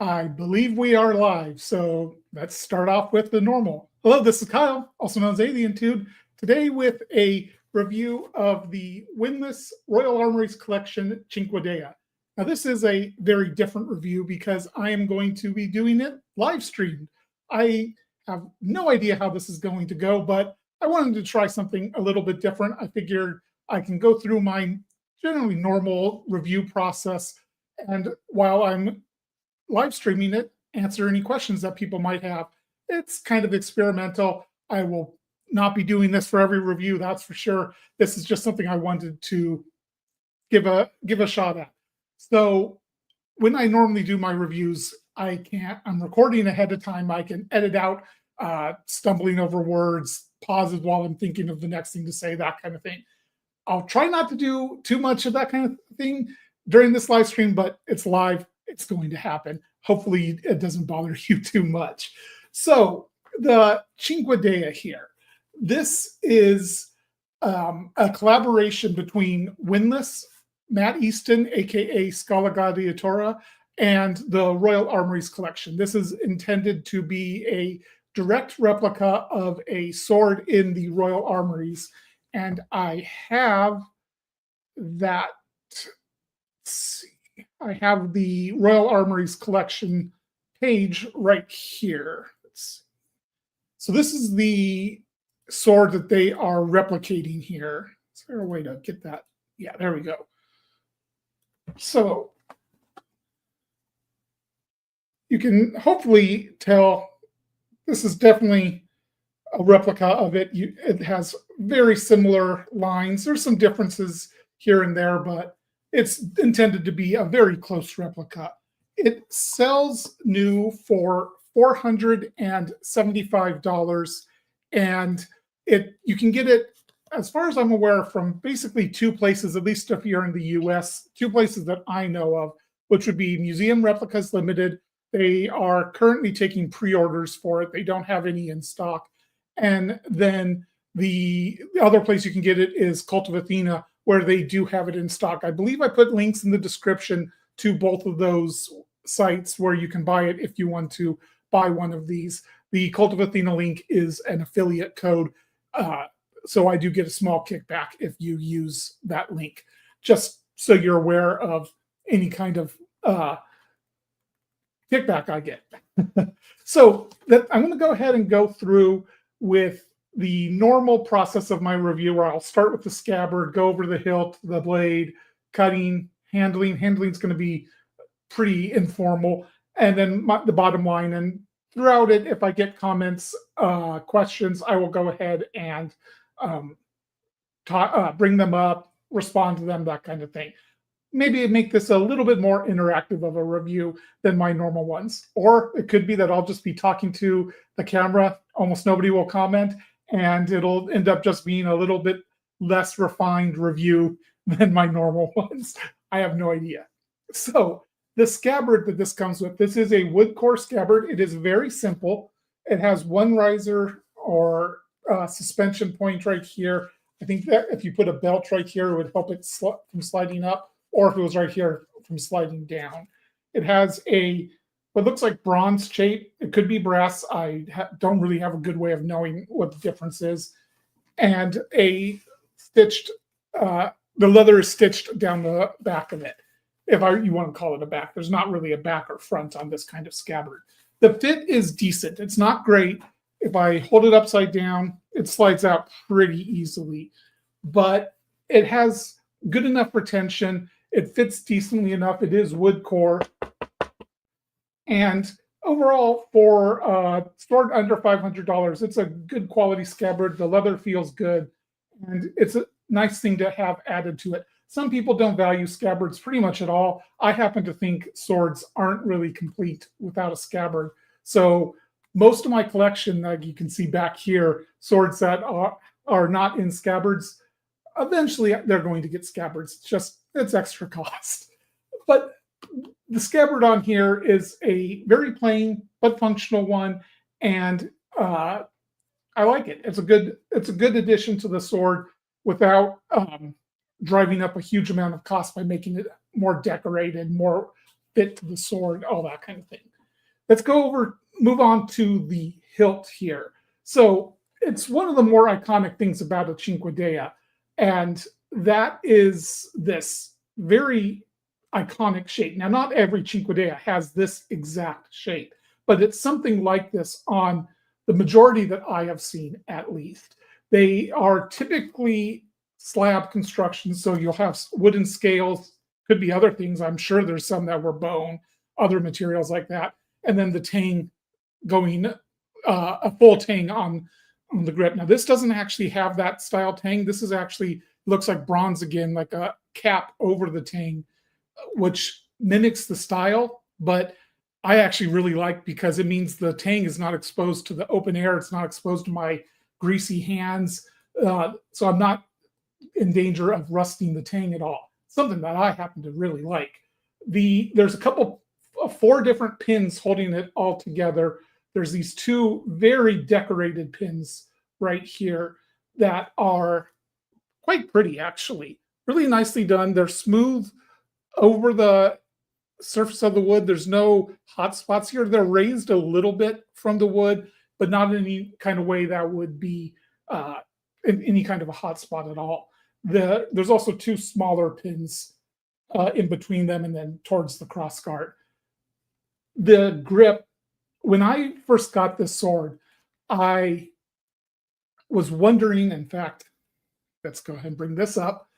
I believe we are live, so let's start off with the normal. Hello, this is Kyle, also known as AlienTube, today with a review of the Windlass Royal Armouries collection, Cinquedea. Now, this is a very different review because I am going to be doing it live streamed. I have no idea how this is going to go, but I wanted to try something a little bit different. I figured I can go through my generally normal review process, and while I'm live streaming it, answer any questions that people might have. It's kind of experimental. I will not be doing this for every review, that's for sure. This is just something I wanted to give a shot at. So when I normally do my reviews, I'm recording ahead of time. I can edit out stumbling over words, pauses while I'm thinking of the next thing to say, that kind of thing. I'll try not to do too much of that kind of thing during this live stream, but it's live. It's going to happen. Hopefully it doesn't bother you too much. So the Cinquedea here. This is a collaboration between Windlass, Matt Easton, aka Scala Gladiatora, and the Royal Armouries collection. This is intended to be a direct replica of a sword in the Royal Armouries. And I have that. Let's see. I have the Royal Armouries collection page right here. So this is the sword that they are replicating here. Is there a way to get that? Yeah, there we go. So you can hopefully tell this is definitely a replica of it. It has very similar lines. There's some differences here and there, but it's intended to be a very close replica. It sells new for $475, and you can get it, as far as I'm aware, from basically two places, at least if you're in the US, two places that I know of, which would be Museum Replicas Limited. They are currently taking pre-orders for it. They don't have any in stock. And then the other place you can get it is Kult of Athena, where they do have it in stock. I believe I put links in the description to both of those sites where you can buy it if you want to buy one of these. The Kult of Athena link is an affiliate code, so I do get a small kickback if you use that link, just so you're aware of any kind of kickback I get. So I'm going to go ahead and go through with the normal process of my review, where I'll start with the scabbard, go over the hilt, the blade, cutting, handling. Handling's going to be pretty informal, and then the bottom line. And throughout it, if I get comments, questions, I will go ahead and bring them up, respond to them, that kind of thing. Maybe make this a little bit more interactive of a review than my normal ones. Or it could be that I'll just be talking to the camera. Almost nobody will comment, and it'll end up just being a little bit less refined review than my normal ones. I have no idea. So the scabbard that this comes with, this is a wood core scabbard. It is very simple. It has one riser or suspension point right here. I think that if you put a belt right here, it would help it from sliding up, or if it was right here, from sliding down. It has what looks like bronze shape. It could be brass. I don't really have a good way of knowing what the difference is. And a stitched, the leather is stitched down the back of it, if you want to call it a back. There's not really a back or front on this kind of scabbard. The fit is decent. It's not great. If I hold it upside down, it slides out pretty easily, but it has good enough retention. It fits decently enough. It is wood core. And overall, for sword under $500, it's a good quality scabbard. The leather feels good, and it's a nice thing to have added to it. Some people don't value scabbards pretty much at all. I happen to think swords aren't really complete without a scabbard. So most of my collection, like you can see back here, swords that are not in scabbards, eventually they're going to get scabbards. It's extra cost. But the scabbard on here is a very plain but functional one, and I like it. It's a good addition to the sword without driving up a huge amount of cost by making it more decorated, more fit to the sword, all that kind of thing. let's move on to the hilt here. So it's one of the more iconic things about a Cinquedea, and that is this very iconic shape. Now, not every Cinquedea has this exact shape, but it's something like this on the majority that I have seen, at least. They are typically slab construction, so you'll have wooden scales, could be other things. I'm sure there's some that were bone, other materials like that, and then the tang going a full tang on the grip. Now this doesn't actually have that style tang. This is actually looks like bronze again, like a cap over the tang, which mimics the style, but I actually really like because it means the tang is not exposed to the open air. It's not exposed to my greasy hands. So I'm not in danger of rusting the tang at all. Something that I happen to really like. There's a couple, 4 different pins holding it all together. There's these 2 very decorated pins right here that are quite pretty, actually. Really nicely done. They're smooth over the surface of the wood. There's no hot spots here. They're raised a little bit from the wood, but not in any kind of way that would be in any kind of a hot spot at all. There's also 2 smaller pins in between them and then towards the cross guard. The grip, when I first got this sword, I was wondering, in fact, let's go ahead and bring this up.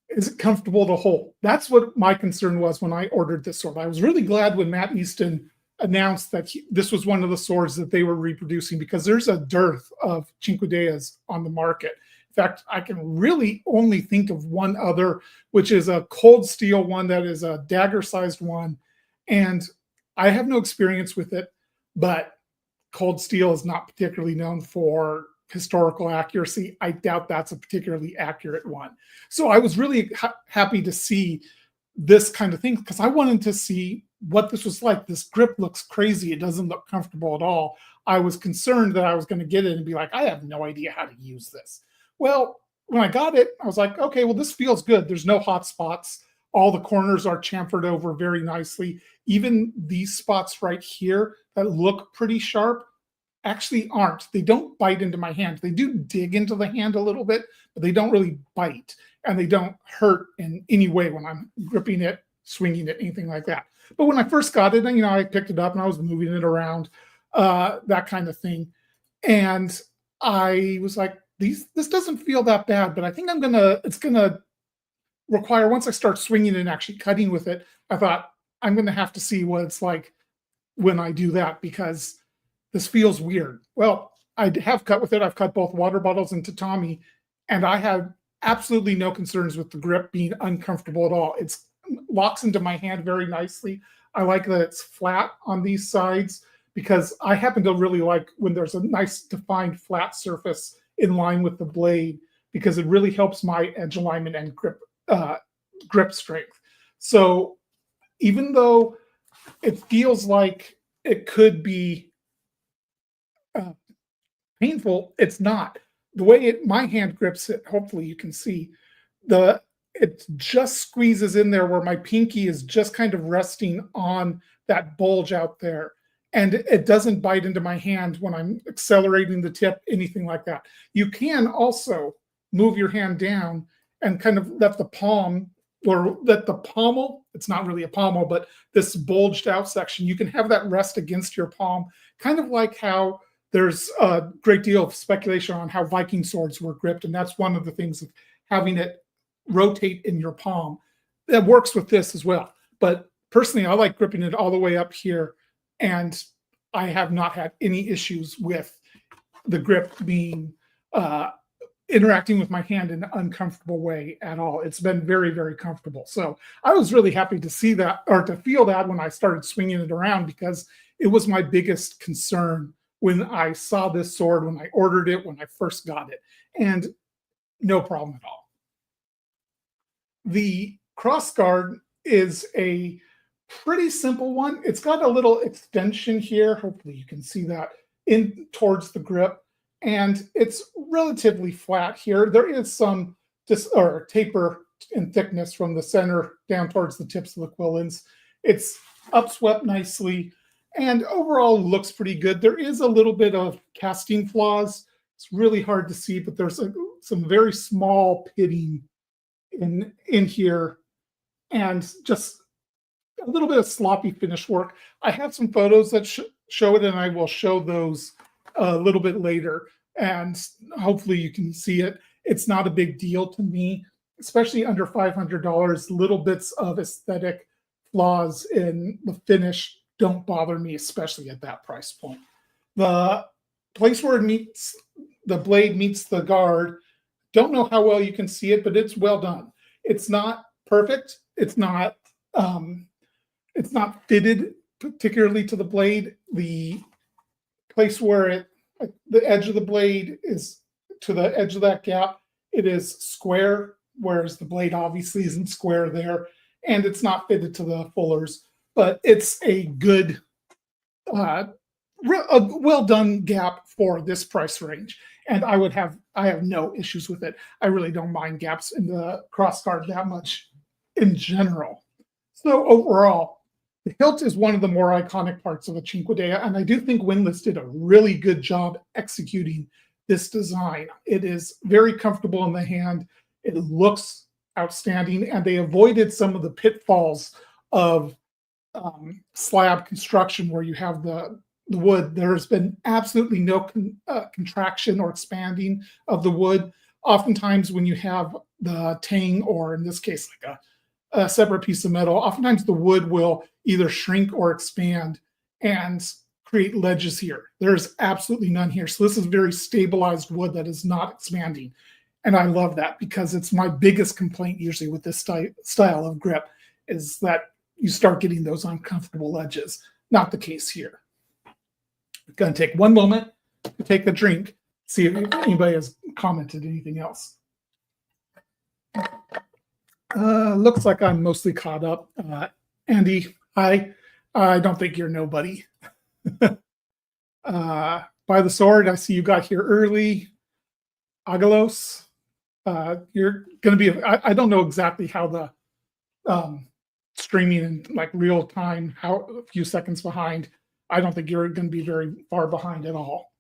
Is it comfortable to hold? That's what my concern was when I ordered this sword. I was really glad when Matt Easton announced that this was one of the swords that they were reproducing, because there's a dearth of Cinquedeas on the market. In fact, I can really only think of one other, which is a cold steel one that is a dagger-sized one. And I have no experience with it, but cold steel is not particularly known for historical accuracy. I doubt that's a particularly accurate one. So I was really happy to see this kind of thing, because I wanted to see what this was like. This grip looks crazy. It doesn't look comfortable at all. I was concerned that I was going to get it and be like, I have no idea how to use this. Well, when I got it, I was like, okay, well, this feels good. There's no hot spots. All the corners are chamfered over very nicely. Even these spots right here that look pretty sharp actually aren't. They don't bite into my hand. They do dig into the hand a little bit, but they don't really bite, and they don't hurt in any way when I'm gripping it, swinging it, anything like that. But when I first got it, I picked it up and I was moving it around, that kind of thing. And I was like, this doesn't feel that bad, but I think it's gonna require, once I start swinging and actually cutting with it, I thought I'm gonna have to see what it's like when I do that, because this feels weird. Well, I have cut with it. I've cut both water bottles and tatami, and I have absolutely no concerns with the grip being uncomfortable at all. It locks into my hand very nicely. I like that it's flat on these sides, because I happen to really like when there's a nice defined flat surface in line with the blade, because it really helps my edge alignment and grip strength. So even though it feels like it could be painful, it's not. The way my hand grips it, hopefully you can see, it just squeezes in there where my pinky is just kind of resting on that bulge out there. And it doesn't bite into my hand when I'm accelerating the tip, anything like that. You can also move your hand down and kind of let the palm, or let the pommel, it's not really a pommel, but this bulged out section, you can have that rest against your palm, kind of like how there's a great deal of speculation on how Viking swords were gripped. And that's one of the things of having it rotate in your palm. That works with this as well. But personally, I like gripping it all the way up here. And I have not had any issues with the grip being interacting with my hand in an uncomfortable way at all. It's been very, very comfortable. So I was really happy to see that, or to feel that, when I started swinging it around, because it was my biggest concern when I saw this sword, when I ordered it, when I first got it, and no problem at all. The crossguard is a pretty simple one. It's got a little extension here. Hopefully you can see that in towards the grip, and it's relatively flat here. There is some taper in thickness from the center down towards the tips of the quillins. It's upswept nicely, And overall looks pretty good. There is a little bit of casting flaws. It's really hard to see, but there's some very small pitting in here, and just a little bit of sloppy finish work. I have some photos that show it, and I will show those a little bit later, and hopefully you can see it. It's not a big deal to me, especially under $500. Little bits of aesthetic flaws in the finish don't bother me, especially at that price point. The place where the blade meets the guard, don't know how well you can see it, but it's well done. It's not perfect. It's not fitted particularly to the blade. The place where the edge of the blade is to the edge of that gap, it is square, whereas the blade obviously isn't square there, and it's not fitted to the fullers. But it's a good, a well done gap for this price range, and I have no issues with it. I really don't mind gaps in the crossguard that much in general. So overall, the hilt is one of the more iconic parts of a Cinquedea, and I do think Windlass did a really good job executing this design. It is very comfortable in the hand. It looks outstanding, and they avoided some of the pitfalls of slab construction where you have the wood. There's been absolutely no contraction or expanding of the wood. Oftentimes when you have the tang, or in this case like a separate piece of metal, oftentimes the wood will either shrink or expand and create ledges here. There's absolutely none here. So this is very stabilized wood that is not expanding. And I love that, because it's my biggest complaint usually with this style of grip, is that you start getting those uncomfortable edges. Not the case here. I'm going to take one moment to take the drink, see if anybody has commented anything else. Looks like I'm mostly caught up. Andy, hi. I don't think you're nobody. By the sword, I see you got here early. Agalos, you're going to be, I don't know exactly how the streaming in like real time, how a few seconds behind. I don't think you're going to be very far behind at all.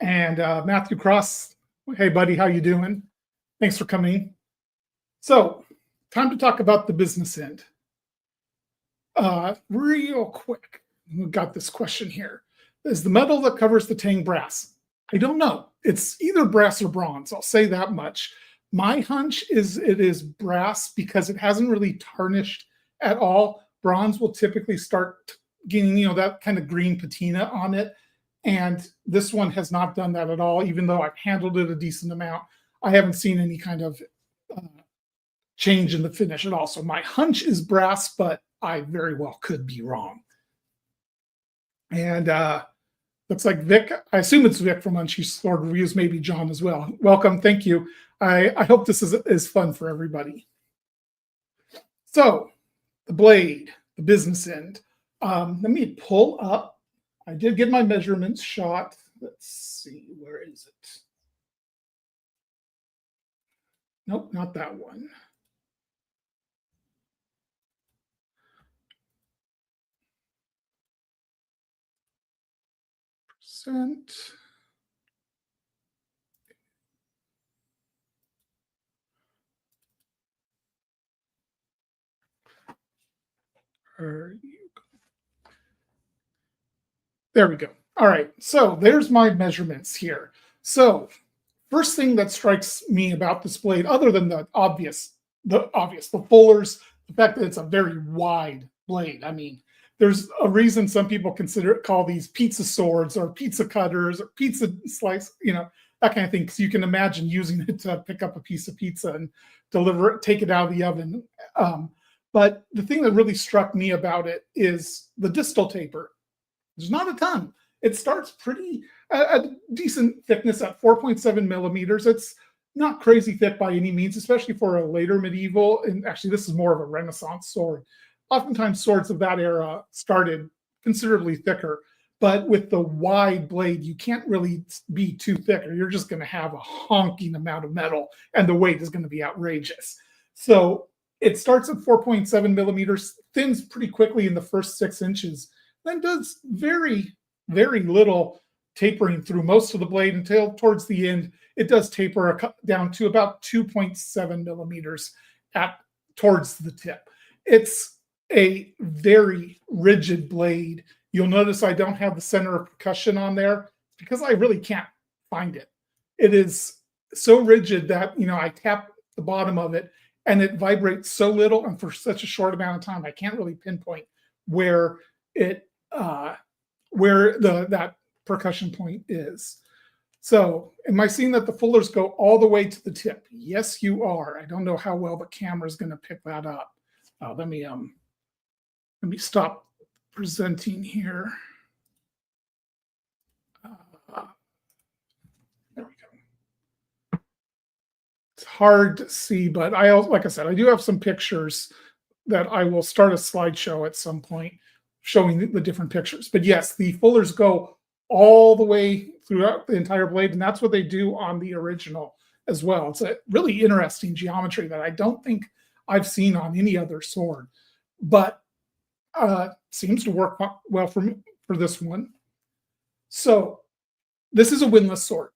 And Matthew Cross, hey buddy, how you doing? Thanks for coming. So, time to talk about the business end. Real quick, we got this question here. Is the metal that covers the tang brass? I don't know. It's either brass or bronze. I'll say that much. My hunch is it is brass because it hasn't really tarnished at all. Bronze will typically start getting, that kind of green patina on it. And this one has not done that at all, even though I've handled it a decent amount. I haven't seen any kind of change in the finish at all. So my hunch is brass, but I very well could be wrong. And looks like Vic, I assume it's Vic from Unsheathed Sword Reviews, maybe John as well. Welcome, thank you. I hope this is fun for everybody. So, the blade, the business end. Let me pull up. I did get my measurements shot. Let's see, where is it? Nope, not that one. Percent. There we go. All right, so there's my measurements here. So first thing that strikes me about this blade, other than the obvious, the fullers, the fact that it's a very wide blade. I mean, there's a reason some people call these pizza swords or pizza cutters or pizza slice, that kind of thing, because you can imagine using it to pick up a piece of pizza and deliver it, take it out of the oven. But the thing that really struck me about it is the distal taper. There's not a ton. It starts pretty a decent thickness at 4.7 millimeters. It's not crazy thick by any means, especially for a later medieval. And actually, this is more of a Renaissance sword. Oftentimes, swords of that era started considerably thicker. But with the wide blade, you can't really be too thick, or you're just going to have a honking amount of metal, and the weight is going to be outrageous. So it starts at 4.7 millimeters, thins pretty quickly in the first 6 inches, then does very, very little tapering through most of the blade until towards the end. It does taper down to about 2.7 millimeters at towards the tip. It's a very rigid blade. You'll notice I don't have the center of percussion on there because I really can't find it. It is so rigid that, I tap the bottom of it and it vibrates so little and for such a short amount of time, I can't really pinpoint where it that percussion point is. So, am I seeing that the fullers go all the way to the tip? Yes, you are. I don't know how well the camera is going to pick that up. Let me stop presenting here. There we go. It's hard to see, but like I said, I do have some pictures that I will start a slideshow at some point showing the different pictures. But yes, the fullers go all the way throughout the entire blade, and that's what they do on the original as well. It's a really interesting geometry that I don't think I've seen on any other sword, but seems to work well for this one. So this is a windlass sword.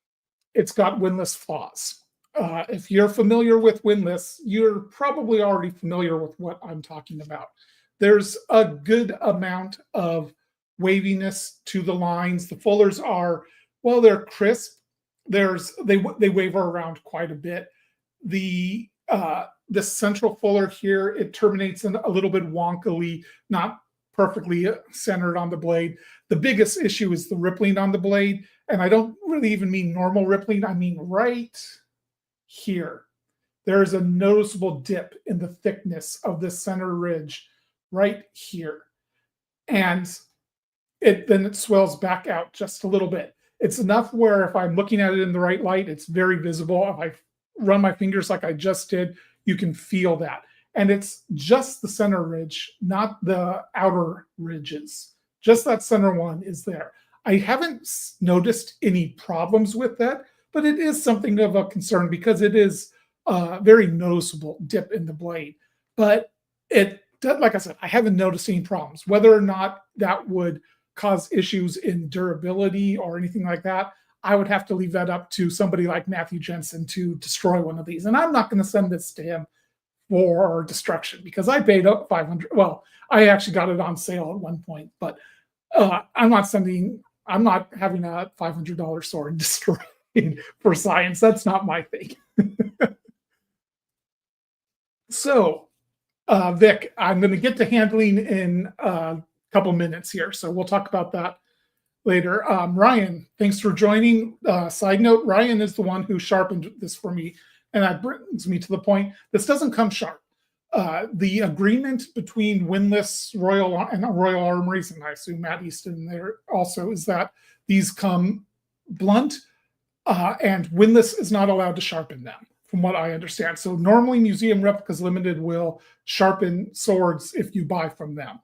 It's got windlass flaws. If you're familiar with windlass, you're probably already familiar with what I'm talking about. There's a good amount of waviness to the lines. The fullers are, well, they're crisp. They waver around quite a bit. The central fuller here, it terminates in a little bit wonkily, not perfectly centered on the blade. The biggest issue is the rippling on the blade, and I don't really even mean normal rippling. I mean right here. There is a noticeable dip in the thickness of the center ridge right here. And then it swells back out just a little bit. It's enough where if I'm looking at it in the right light, it's very visible. If I run my fingers like I just did, you can feel that. And it's just the center ridge, not the outer ridges. Just that center one is there. I haven't noticed any problems with that, but it is something of a concern because it is a very noticeable dip in the blade. But like I said, I haven't noticed any problems. Whether or not that would cause issues in durability or anything like that, I would have to leave that up to somebody like Matthew Jensen to destroy one of these. And I'm not going to send this to him for destruction because I paid up $500. Well, I actually got it on sale at one point, but I'm not having a $500 sword destroyed for science. That's not my thing. So, Vic, I'm going to get to handling in a couple minutes here, so we'll talk about that later. Ryan, thanks for joining. Side note, Ryan is the one who sharpened this for me, and that brings me to the point. This doesn't come sharp. The agreement between Windlass and Royal Armouries, and I assume Matt Easton there also, is that these come blunt, and Windlass is not allowed to sharpen them, from what I understand. So normally Museum Replicas Limited will sharpen swords if you buy from them.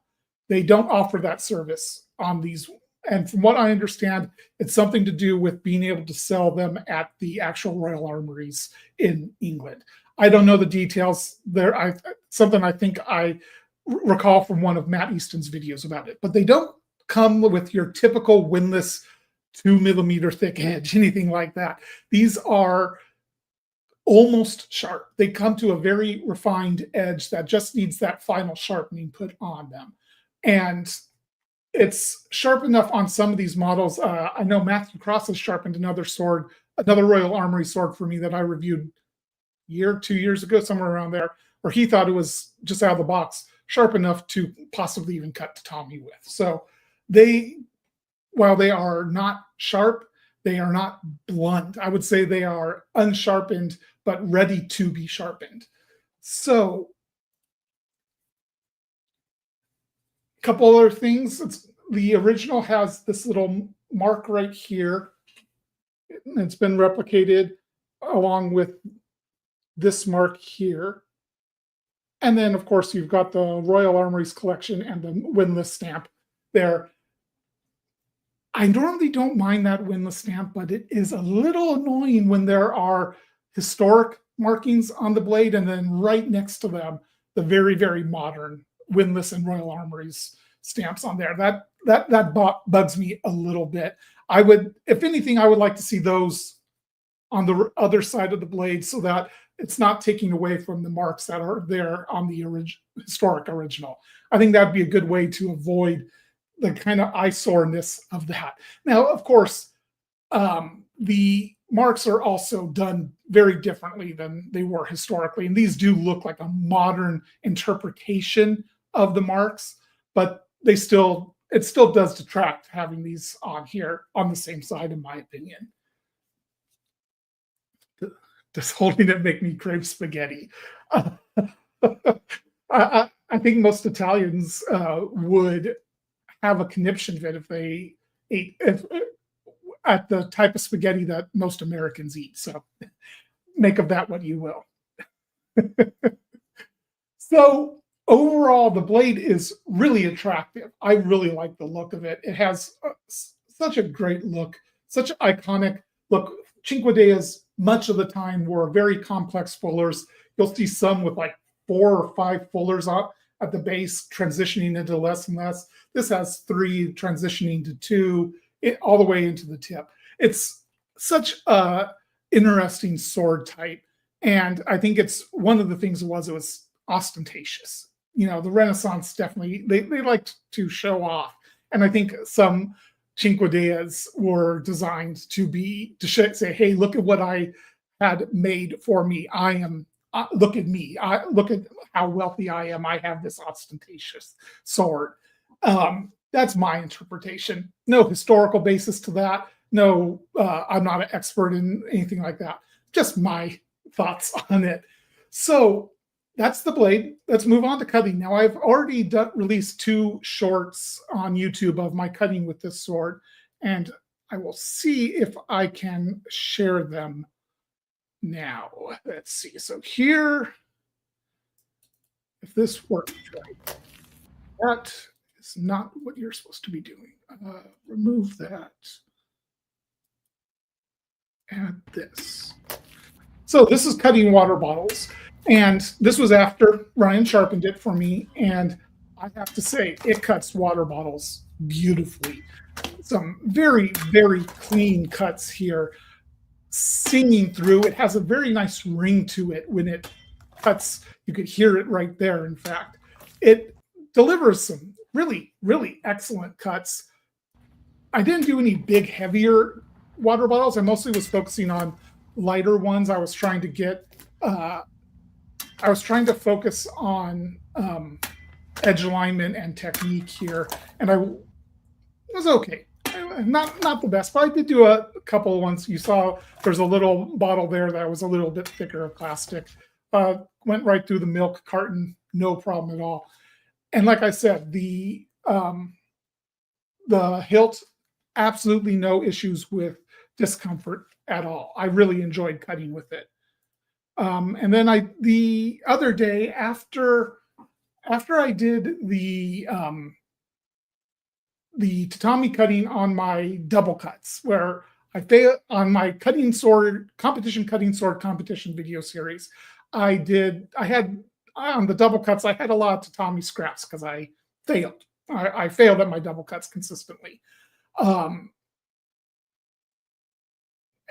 They don't offer that service on these. And from what I understand, it's something to do with being able to sell them at the actual Royal Armouries in England. I don't know the details there. Something I think I recall from one of Matt Easton's videos about it. But they don't come with your typical windlass 2 millimeter thick edge, anything like that. These are almost sharp. They come to a very refined edge that just needs that final sharpening put on them. And it's sharp enough on some of these models. I know Matthew Cross has sharpened another Royal Armoury sword for me that I reviewed 2 years ago, somewhere around there, where he thought it was just out of the box, sharp enough to possibly even cut Tatami with. So while they are not sharp, they are not blunt. I would say they are unsharpened, but ready to be sharpened. So, a couple other things. The original has this little mark right here. It's been replicated along with this mark here. And then, of course, you've got the Royal Armouries collection and the Windlass stamp there. I normally don't mind that Windlass stamp, but it is a little annoying when there are historic markings on the blade and then right next to them, the very, very modern Windlass and Royal Armouries stamps on there. That bugs me a little bit. I would, if anything, I would like to see those on the other side of the blade so that it's not taking away from the marks that are there on the historic original. I think that'd be a good way to avoid the kind of eyesoreness of that. Now, of course, the marks are also done very differently than they were historically, and these do look like a modern interpretation of the marks, but it still does detract having these on here on the same side, in my opinion. Does holding it make me crave spaghetti? I think most Italians would have a conniption fit if they ate at the type of spaghetti that most Americans eat. So make of that what you will. So overall, the blade is really attractive. I really like the look of it. It has such a great look, such an iconic look. Cinquedeas, much of the time, were very complex fullers. You'll see some with like 4 or 5 fullers at the base, transitioning into less and less. This has 3 transitioning to 2, all the way into the tip. It's such a interesting sword type, and I think it's one of the things it was ostentatious. You know, the Renaissance definitely they liked to show off, and I think some Cinquedeas were designed to say, "Hey, look at what I had made for me. I am look at me. Look at how wealthy I am. I have this ostentatious sword." That's my interpretation. No historical basis to that. No, I'm not an expert in anything like that. Just my thoughts on it. So that's the blade. Let's move on to cutting. Now, I've already released 2 shorts on YouTube of my cutting with this sword, and I will see if I can share them now. Let's see. So here, if this works right, that is not what you're supposed to be doing. Remove that. Add this. So this is cutting water bottles. And this was after Ryan sharpened it for me. And I have to say, it cuts water bottles beautifully. Some very, very clean cuts here. Singing through. It has a very nice ring to it when it cuts. You could hear it right there, in fact. It delivers some really, really excellent cuts. I didn't do any big, heavier water bottles. I mostly was focusing on lighter ones. I was trying to focus on edge alignment and technique here, and I was okay. Not the best, but I did do a couple of ones. You saw there's a little bottle there that was a little bit thicker of plastic. Went right through the milk carton, no problem at all. And like I said, the hilt, absolutely no issues with discomfort at all. I really enjoyed cutting with it. And then the other day after I did the tatami cutting on my double cuts, where I failed on my competition video series, I had on the double cuts, I had a lot of tatami scraps because I failed. I failed at my double cuts consistently.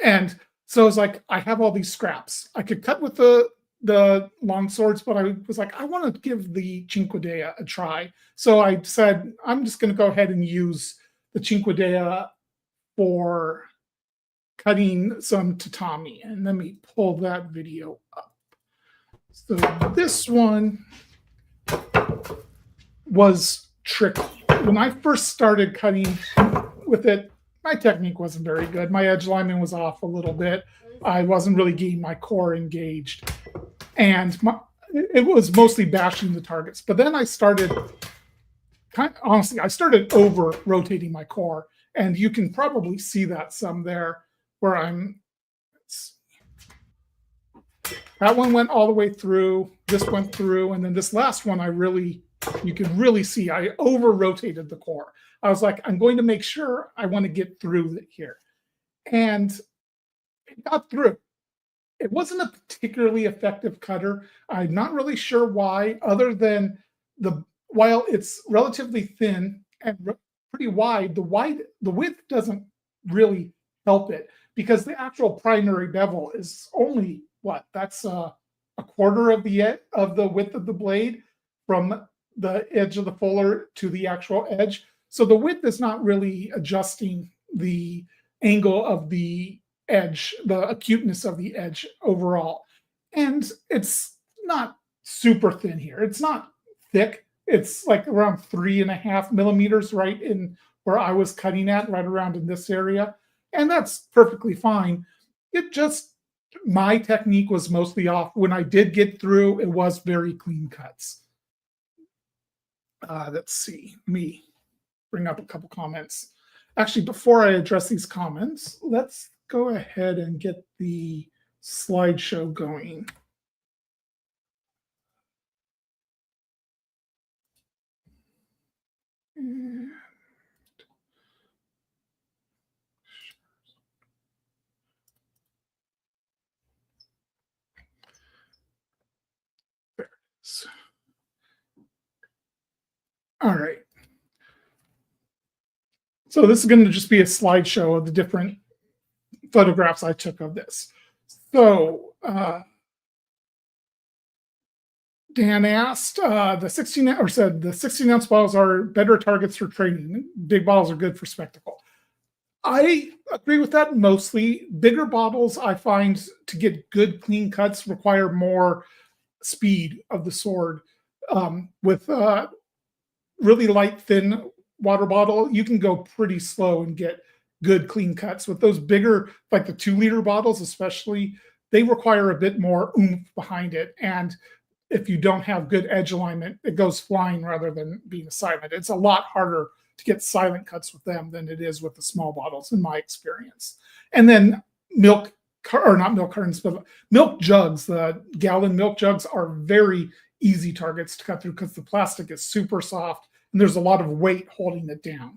And so I was like, I have all these scraps. I could cut with the long swords, but I was like, I want to give the Cinquedea a try. So I said, I'm just going to go ahead and use the Cinquedea for cutting some tatami. And let me pull that video up. So this one was tricky. When I first started cutting with it, my technique wasn't very good. My edge alignment was off a little bit. I wasn't really getting my core engaged. And it was mostly bashing the targets. But then I started, I started over-rotating my core. And you can probably see that some there where that one went all the way through. This went through. And then this last one, you can really see I over-rotated the core. I was like, I'm going to make sure I want to get through it here. And it got through. It wasn't a particularly effective cutter. I'm not really sure why, other than while it's relatively thin and pretty wide, the width doesn't really help it because the actual primary bevel is only what? That's a quarter of the width of the blade from the edge of the fuller to the actual edge. So the width is not really adjusting the angle of the edge, the acuteness of the edge overall. And it's not super thin here. It's not thick. It's like around 3.5 millimeters right in where I was cutting at, right around in this area. And that's perfectly fine. It just, my technique was mostly off. When I did get through, it was very clean cuts. Let's see, me bring up a couple comments. Actually, before I address these comments, let's go ahead and get the slideshow going. There it is. All right. So this is going to just be a slideshow of the different photographs I took of this. So Dan asked, the 16 or said the 16-ounce bottles are better targets for training. Big bottles are good for spectacle. I agree with that mostly. Bigger bottles, I find, to get good clean cuts require more speed of the sword. With really light, thin water bottle, you can go pretty slow and get good clean cuts. With those bigger, like the 2-liter bottles especially, they require a bit more oomph behind it. And if you don't have good edge alignment, it goes flying rather than being silent. It's a lot harder to get silent cuts with them than it is with the small bottles, in my experience. And then not milk cartons, but milk jugs, the gallon milk jugs are very easy targets to cut through because the plastic is super soft and there's a lot of weight holding it down.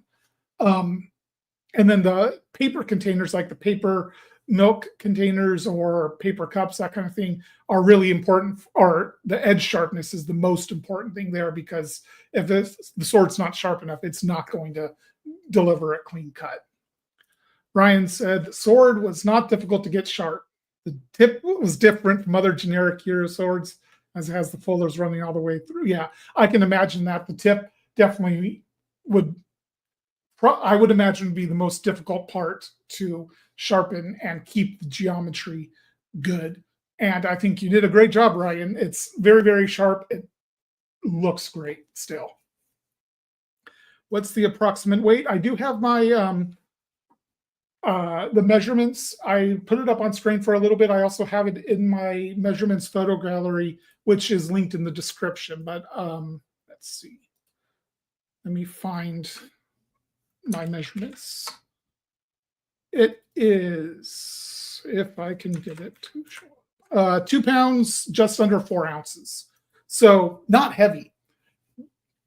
And then the paper containers, like the paper milk containers or paper cups, that kind of thing, are really important. Or the edge sharpness is the most important thing there, because if the sword's not sharp enough, it's not going to deliver a clean cut. Ryan said the sword was not difficult to get sharp. The tip was different from other generic hero swords, as it has the fullers running all the way through. Yeah, I can imagine that. The tip definitely would, I would imagine, would be the most difficult part to sharpen and keep the geometry good. And I think you did a great job, Ryan. It's very, very sharp. It looks great still. What's the approximate weight? I do have my the measurements. I put it up on screen for a little bit. I also have it in my measurements photo gallery, which is linked in the description. But let's see. Let me find my measurements. It is, if I can get it to show, 2 pounds, just under 4 ounces. So not heavy.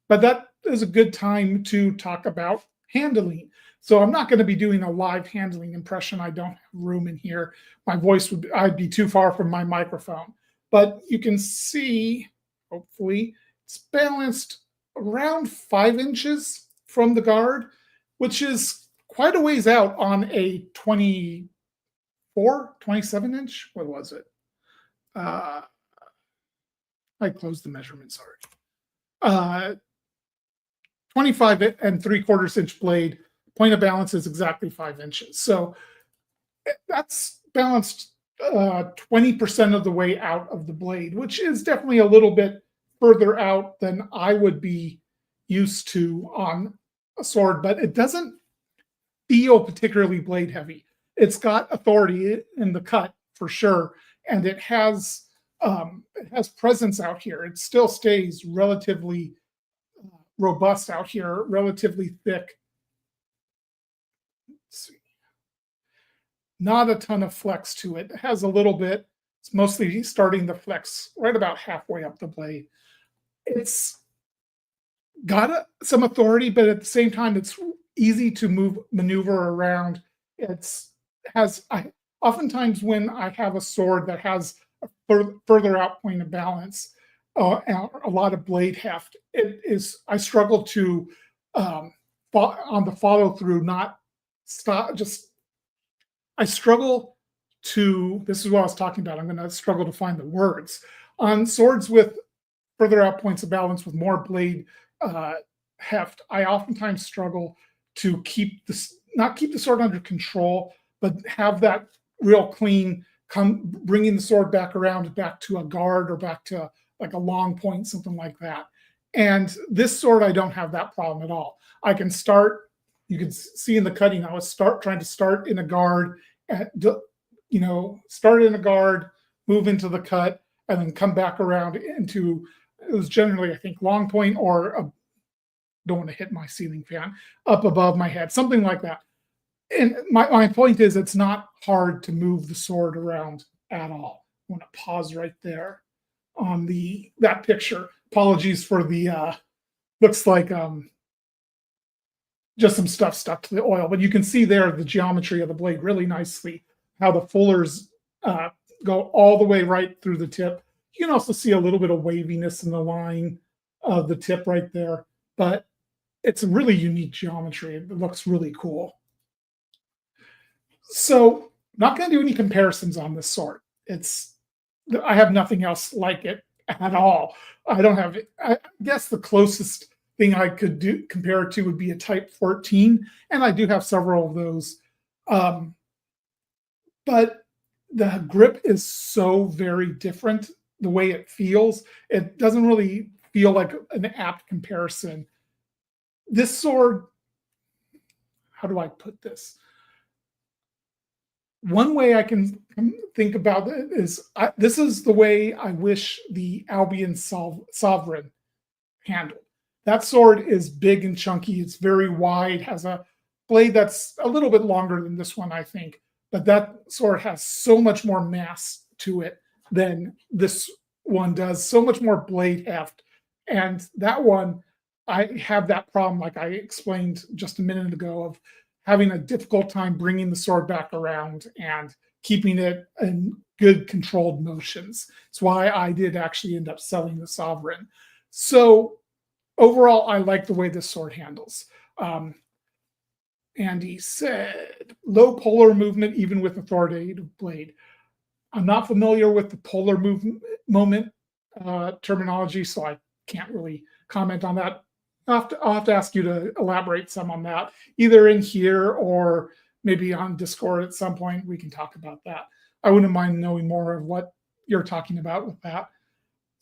But that is a good time to talk about handling. So I'm not going to be doing a live handling impression. I don't have room in here. My voice would, I'd be too far from my microphone. But you can see, hopefully, it's balanced around 5 inches from the guard, which is quite a ways out on a 27 inch. What was it? I closed the measurements already. 25 3/4 inch blade. Point of balance is exactly 5 inches. So that's balanced 20% of the way out of the blade, which is definitely a little bit further out than I would be used to on a sword, but it doesn't feel particularly blade heavy. It's got authority in the cut for sure, and it has presence out here. It still stays relatively robust out here, relatively thick. Let's see. Not a ton of flex to it. It has a little bit. It's mostly starting to flex right about halfway up the blade. It's got some authority, but at the same time, it's easy to maneuver around. Oftentimes when I have a sword that has a further out point of balance, a lot of blade heft. It is, I struggle to on the follow through, not stop. Just I struggle to. This is what I was talking about. I'm going to struggle to find the words on swords with further out points of balance with more blade heft. I oftentimes struggle to keep this, not keep the sword under control, but have that real clean bringing the sword back around, back to a guard or back to like a long point, something like that. And this sword, I don't have that problem at all. I can start, you can see in the cutting, I was trying to start in a guard, start in a guard, move into the cut, and then come back around into, it was generally, I think, long point or don't want to hit my ceiling fan, up above my head, something like that. And my point is, it's not hard to move the sword around at all. I want to pause right there on that picture. Apologies for the looks like just some stuff stuck to the oil, but you can see there the geometry of the blade really nicely, how the fullers go all the way right through the tip. You can also see a little bit of waviness in the line of the tip right there, but it's a really unique geometry. It looks really cool. So, not going to do any comparisons on this sword. I have nothing else like it at all. I don't have it. I guess the closest thing I could compare it to would be a Type 14, and I do have several of those. But the grip is so very different. The way it feels, it doesn't really feel like an apt comparison. This sword, how do I put this? One way I can think about it is this is the way I wish the Albion Sovereign handled. That sword is big and chunky. It's very wide, has a blade that's a little bit longer than this one, I think. But that sword has so much more mass to it than this one does, so much more blade heft. And that one, I have that problem, like I explained just a minute ago, of having a difficult time bringing the sword back around and keeping it in good controlled motions. It's why I did actually end up selling the Sovereign. So overall, I like the way this sword handles. Andy said, low polar movement, even with authoritative blade. I'm not familiar with the polar moment terminology, so I can't really comment on that. I'll have to ask you to elaborate some on that, either in here or maybe on Discord at some point. We can talk about that. I wouldn't mind knowing more of what you're talking about with that.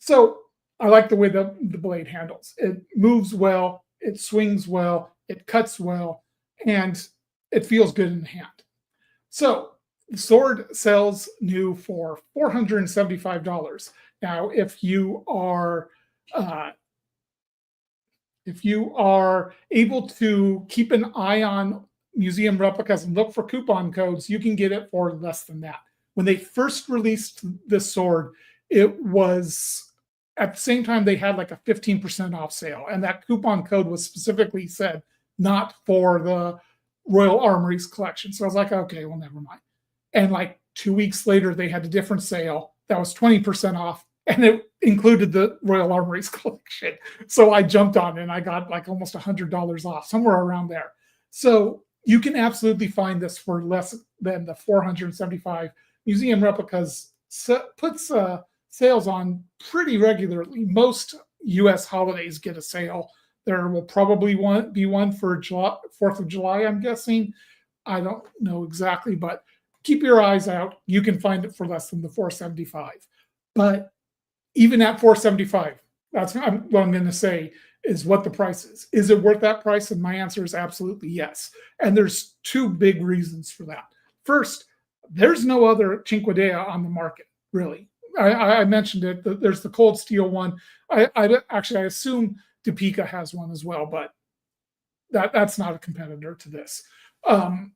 So I like the way the blade handles. It moves well, it swings well, it cuts well, and it feels good in the hand. So the sword sells new for $475. Now, if you are able to keep an eye on museum replicas and look for coupon codes, you can get it for less than that. When they first released this sword, it was at the same time they had like a 15% off sale, and that coupon code was specifically said not for the Royal Armouries collection. So I was like, okay, well, never mind. And like 2 weeks later, they had a different sale that was 20% off, and it included the Royal Armouries collection. So I jumped on it and I got like almost $100 off, somewhere around there. So you can absolutely find this for less than the $475. Museum Replicas puts sales on pretty regularly. Most US holidays get a sale. There will probably be one for 4th of July, I'm guessing. I don't know exactly, but keep your eyes out. You can find it for less than the $475. But even at $475, that's what I'm going to say is what the price is. Is it worth that price? And my answer is absolutely yes. And there's two big reasons for that. First, there's no other Cinquedea on the market, really. I mentioned it. There's the cold steel one. I assume Topeka has one as well, but that's not a competitor to this. And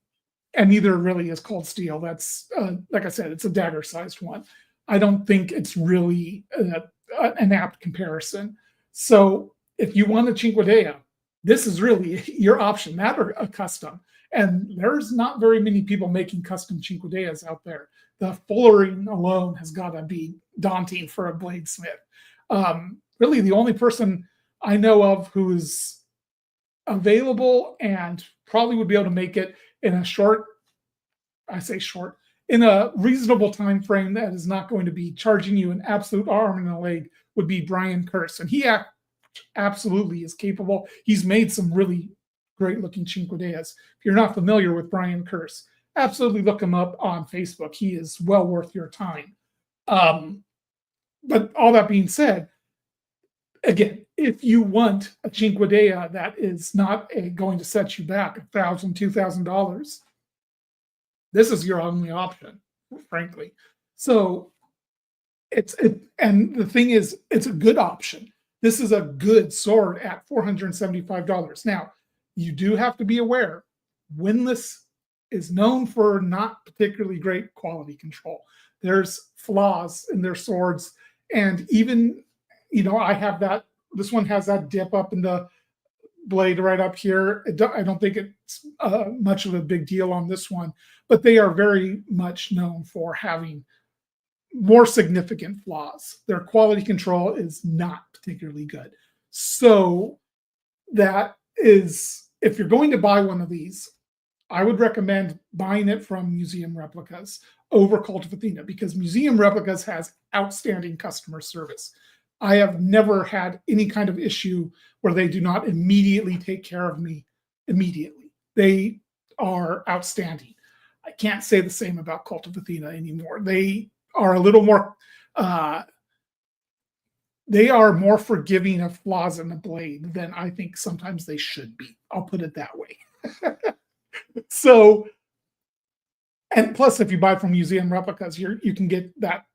neither really is cold steel. That's, like I said, it's a dagger-sized one. I don't think it's really an apt comparison. So if you want a Cinquedea, this is really your option, that or a custom. And there's not very many people making custom Cinquedeas out there. The fullering alone has got to be daunting for a bladesmith. Really, the only person I know of who's available and probably would be able to make it in a short, I say short, in a reasonable time frame that is not going to be charging you an absolute arm and a leg would be Brian Curse. And he absolutely is capable. He's made some really great looking Cinquedeas. If you're not familiar with Brian Curse, absolutely look him up on Facebook. He is well worth your time. But all that being said, again, if you want a Cinquedea that is not going to set you back $1,000, $2,000, this is your only option, frankly. So and the thing is, it's a good option. This is a good sword at $475. Now, you do have to be aware, Windlass is known for not particularly great quality control. There's flaws in their swords, and even, I have that. This one has that dip up in the blade right up here. I don't think it's much of a big deal on this one, but they are very much known for having more significant flaws. Their quality control is not particularly good. So that is, if you're going to buy one of these, I would recommend buying it from Museum Replicas over Kult of Athena, because Museum Replicas has outstanding customer service. I have never had any kind of issue where they do not immediately take care of me immediately. They are outstanding. I can't say the same about Kult of Athena anymore. They are a little more, they are more forgiving of flaws in the blade than I think sometimes they should be. I'll put it that way. So, and plus, if you buy from Museum Replicas, you can get that,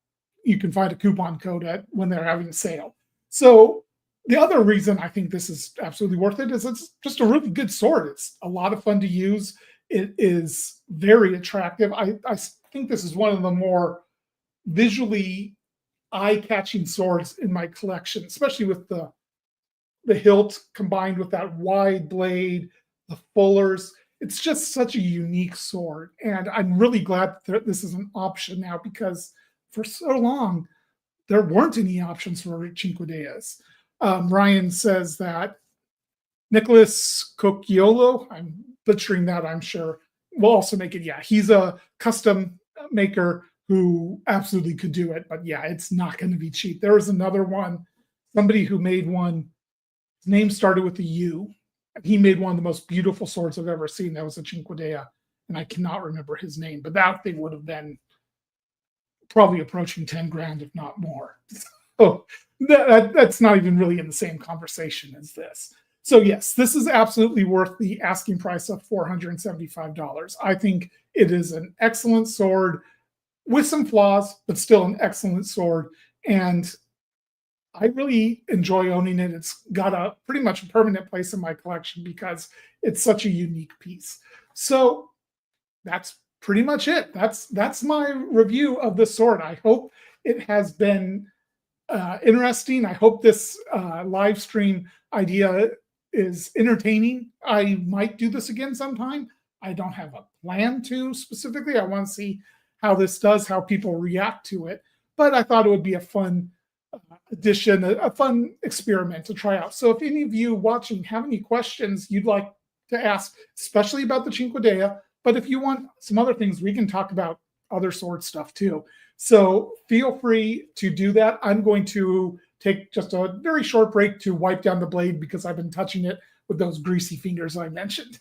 you can find a coupon code when they're having a sale. So the other reason I think this is absolutely worth it is it's just a really good sword. It's a lot of fun to use. It is very attractive. I think this is one of the more visually eye-catching swords in my collection, especially with the hilt combined with that wide blade, the fullers. It's just such a unique sword, and I'm really glad that this is an option now, because for so long there weren't any options for Cinquedeas. Ryan says that Nicholas Cocchiolo, I'm butchering that, I'm sure, will also make it. Yeah, he's a custom maker who absolutely could do it, but yeah, it's not going to be cheap. There was another one, somebody who made one, his name started with a U. He made one of the most beautiful swords I've ever seen. That was a Cinquedea, and I cannot remember his name, but that thing would have been probably approaching 10 grand, if not more. So that's not even really in the same conversation as this. So yes, this is absolutely worth the asking price of $475. I think it is an excellent sword with some flaws, but still an excellent sword. And I really enjoy owning it. It's got a pretty much a permanent place in my collection because it's such a unique piece. So that's pretty much it. That's my review of the sword. I hope it has been interesting. I hope this live stream idea is entertaining. I might do this again sometime. I don't have a plan to specifically. I want to see how this does, how people react to it. But I thought it would be a fun addition, a fun experiment to try out. So if any of you watching have any questions you'd like to ask, especially about the Cinquedea, but if you want some other things, we can talk about other sword stuff too. So feel free to do that. I'm going to take just a very short break to wipe down the blade because I've been touching it with those greasy fingers I mentioned.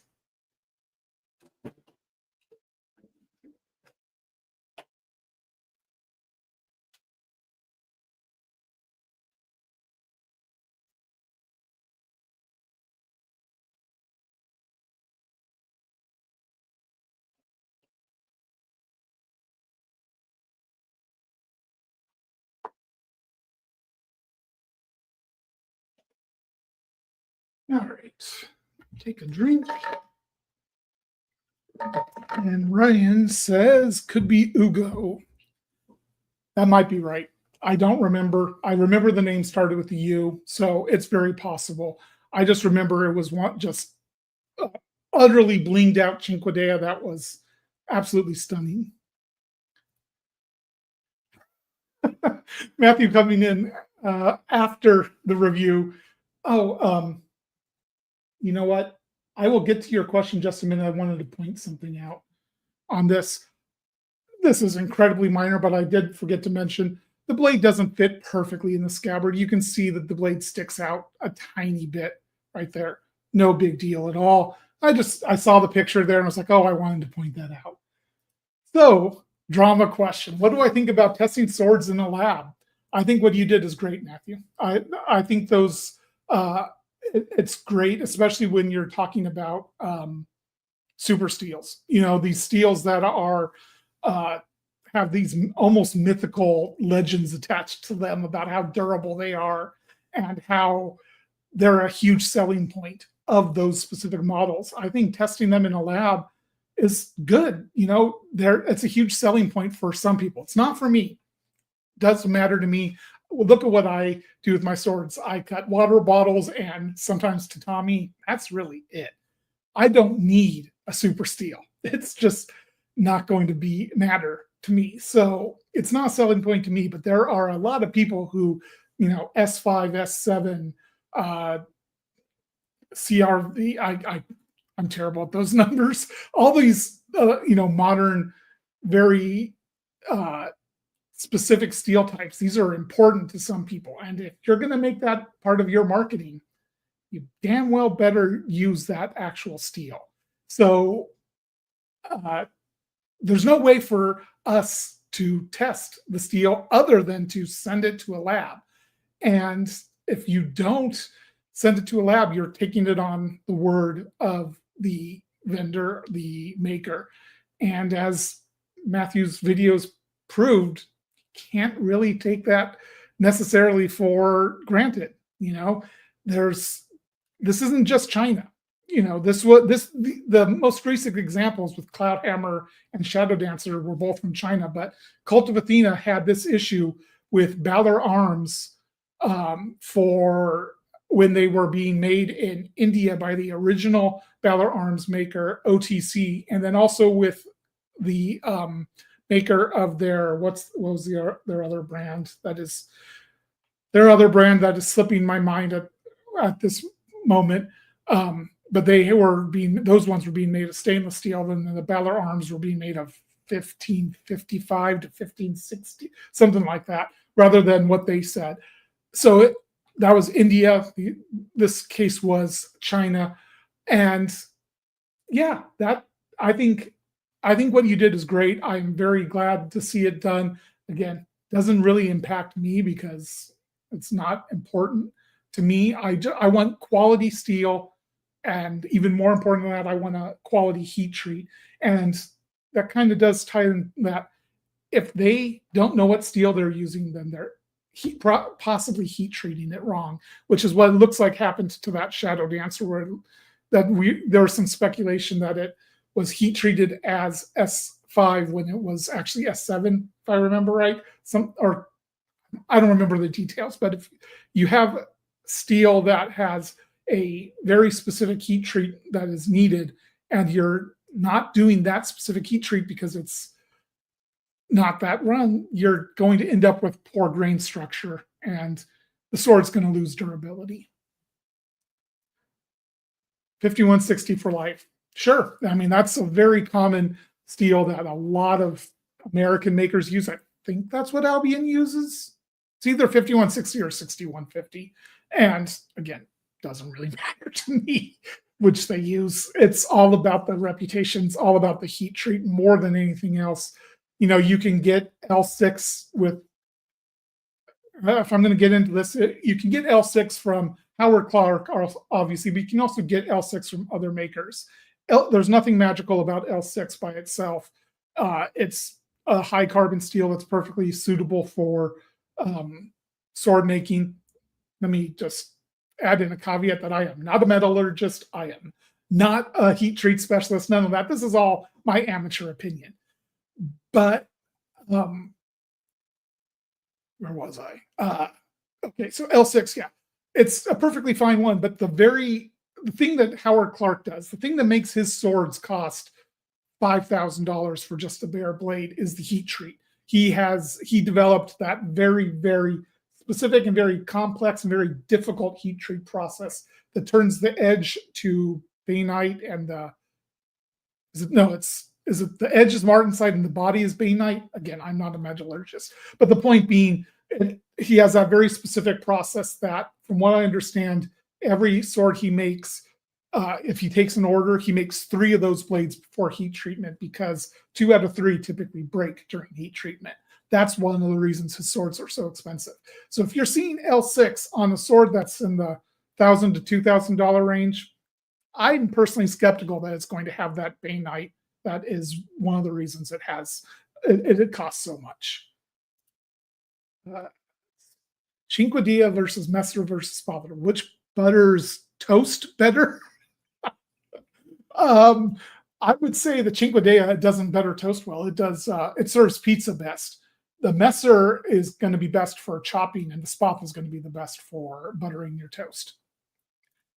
All right, take a drink. And Ryan says, could be Ugo. That might be right. I don't remember. I remember the name started with a U, so it's very possible. I just remember it was one just utterly blinged out Cinquedea that was absolutely stunning. Matthew coming in after the review. Oh, you know what? I will get to your question in just a minute. I wanted to point something out on this. This is incredibly minor, but I did forget to mention the blade doesn't fit perfectly in the scabbard. You can see that the blade sticks out a tiny bit right there. No big deal at all. I saw the picture there and I was like, oh, I wanted to point that out. So, drama question. What do I think about testing swords in a lab? I think what you did is great, Matthew. I think those it's great, especially when you're talking about super steels. You know, these steels that are have these almost mythical legends attached to them about how durable they are and how they're a huge selling point of those specific models. I think testing them in a lab is good. You know, it's a huge selling point for some people. It's not for me. It doesn't matter to me. Well, look at what I do with my swords. I cut water bottles and sometimes tatami. That's really it. I don't need a super steel. It's just not going to matter to me. So it's not a selling point to me, but there are a lot of people who, you know, S5, S7, CRV, I'm terrible at those numbers. All these, you know, modern, very specific steel types. These are important to some people. And if you're going to make that part of your marketing, you damn well better use that actual steel. So there's no way for us to test the steel other than to send it to a lab. And if you don't send it to a lab, you're taking it on the word of the vendor, the maker. And as Matthew's videos proved, can't really take that necessarily for granted. You know, this isn't just China. You know, the most recent examples with Cloudhammer and Shadow Dancer were both from China, but Kult of Athena had this issue with Balor arms for when they were being made in India by the original Balor arms maker OTC, and then also with the maker of their what was their other brand that is slipping my mind at this moment. But those ones were being made of stainless steel, and the Balor arms were being made of 1555 to 1560, something like that, rather than what they said. So that was India. This case was China, and yeah, that I think what you did is great. I'm very glad to see it done. Again, doesn't really impact me because it's not important to me. I want quality steel, and even more important than that, I want a quality heat treat. And that kind of does tie in that if they don't know what steel they're using, then they're possibly heat treating it wrong, which is what it looks like happened to that Shadow Dancer, where there was some speculation that it was heat treated as S5 when it was actually S7, if I remember right. Or I don't remember the details, but if you have steel that has a very specific heat treat that is needed, and you're not doing that specific heat treat because it's not that run, you're going to end up with poor grain structure, and the sword's going to lose durability. 5160 for life. Sure. I mean, that's a very common steel that a lot of American makers use. I think that's what Albion uses. It's either 5160 or 6150. And again, doesn't really matter to me which they use. It's all about the reputation. It's all about the heat treat more than anything else. You know, you can get L6 with, if I'm going to get into this, you can get L6 from Howard Clark, obviously, but you can also get L6 from other makers. There's nothing magical about L6 by itself. It's a high carbon steel that's perfectly suitable for sword making. Let me just add in a caveat that I am not a metallurgist. I am not a heat treat specialist. None of that. This is all my amateur opinion. But where was I? Okay, so L6, yeah, it's a perfectly fine one. But the thing that Howard Clark does, the thing that makes his swords cost $5,000 for just a bare blade, is the heat treat. He developed that very, very specific and very complex and very difficult heat treat process that turns the edge to bainite and the is it no, it's is it the edge is martensite and the body is bainite? Again, I'm not a metallurgist, but the point being, he has that very specific process that, from what I understand, every sword he makes, if he takes an order, he makes 3 of those blades before heat treatment because 2 out of 3 typically break during heat treatment. That's one of the reasons his swords are so expensive. So if you're seeing L6 on a sword that's in the $1,000 to $2,000 range, I'm personally skeptical that it's going to have that bainite. That is one of the reasons it costs so much. Cinquedea versus Messer versus butter. Which butters toast better? I would say the Cinquedea doesn't better toast well. It does. It serves pizza best. The Messer is going to be best for chopping, and the Spatha is going to be the best for buttering your toast.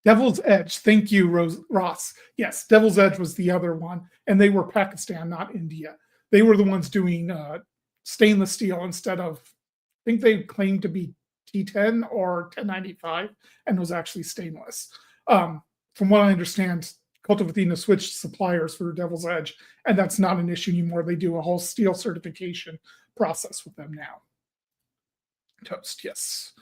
Devil's Edge. Thank you, Ross. Yes, Devil's Edge was the other one, and they were Pakistan, not India. They were the ones doing stainless steel instead of, I think they claimed to be T10 or 1095, and was actually stainless. From what I understand, Kult of Athena switched suppliers for Devil's Edge, and that's not an issue anymore. They do a whole steel certification process with them now. Toast, yes.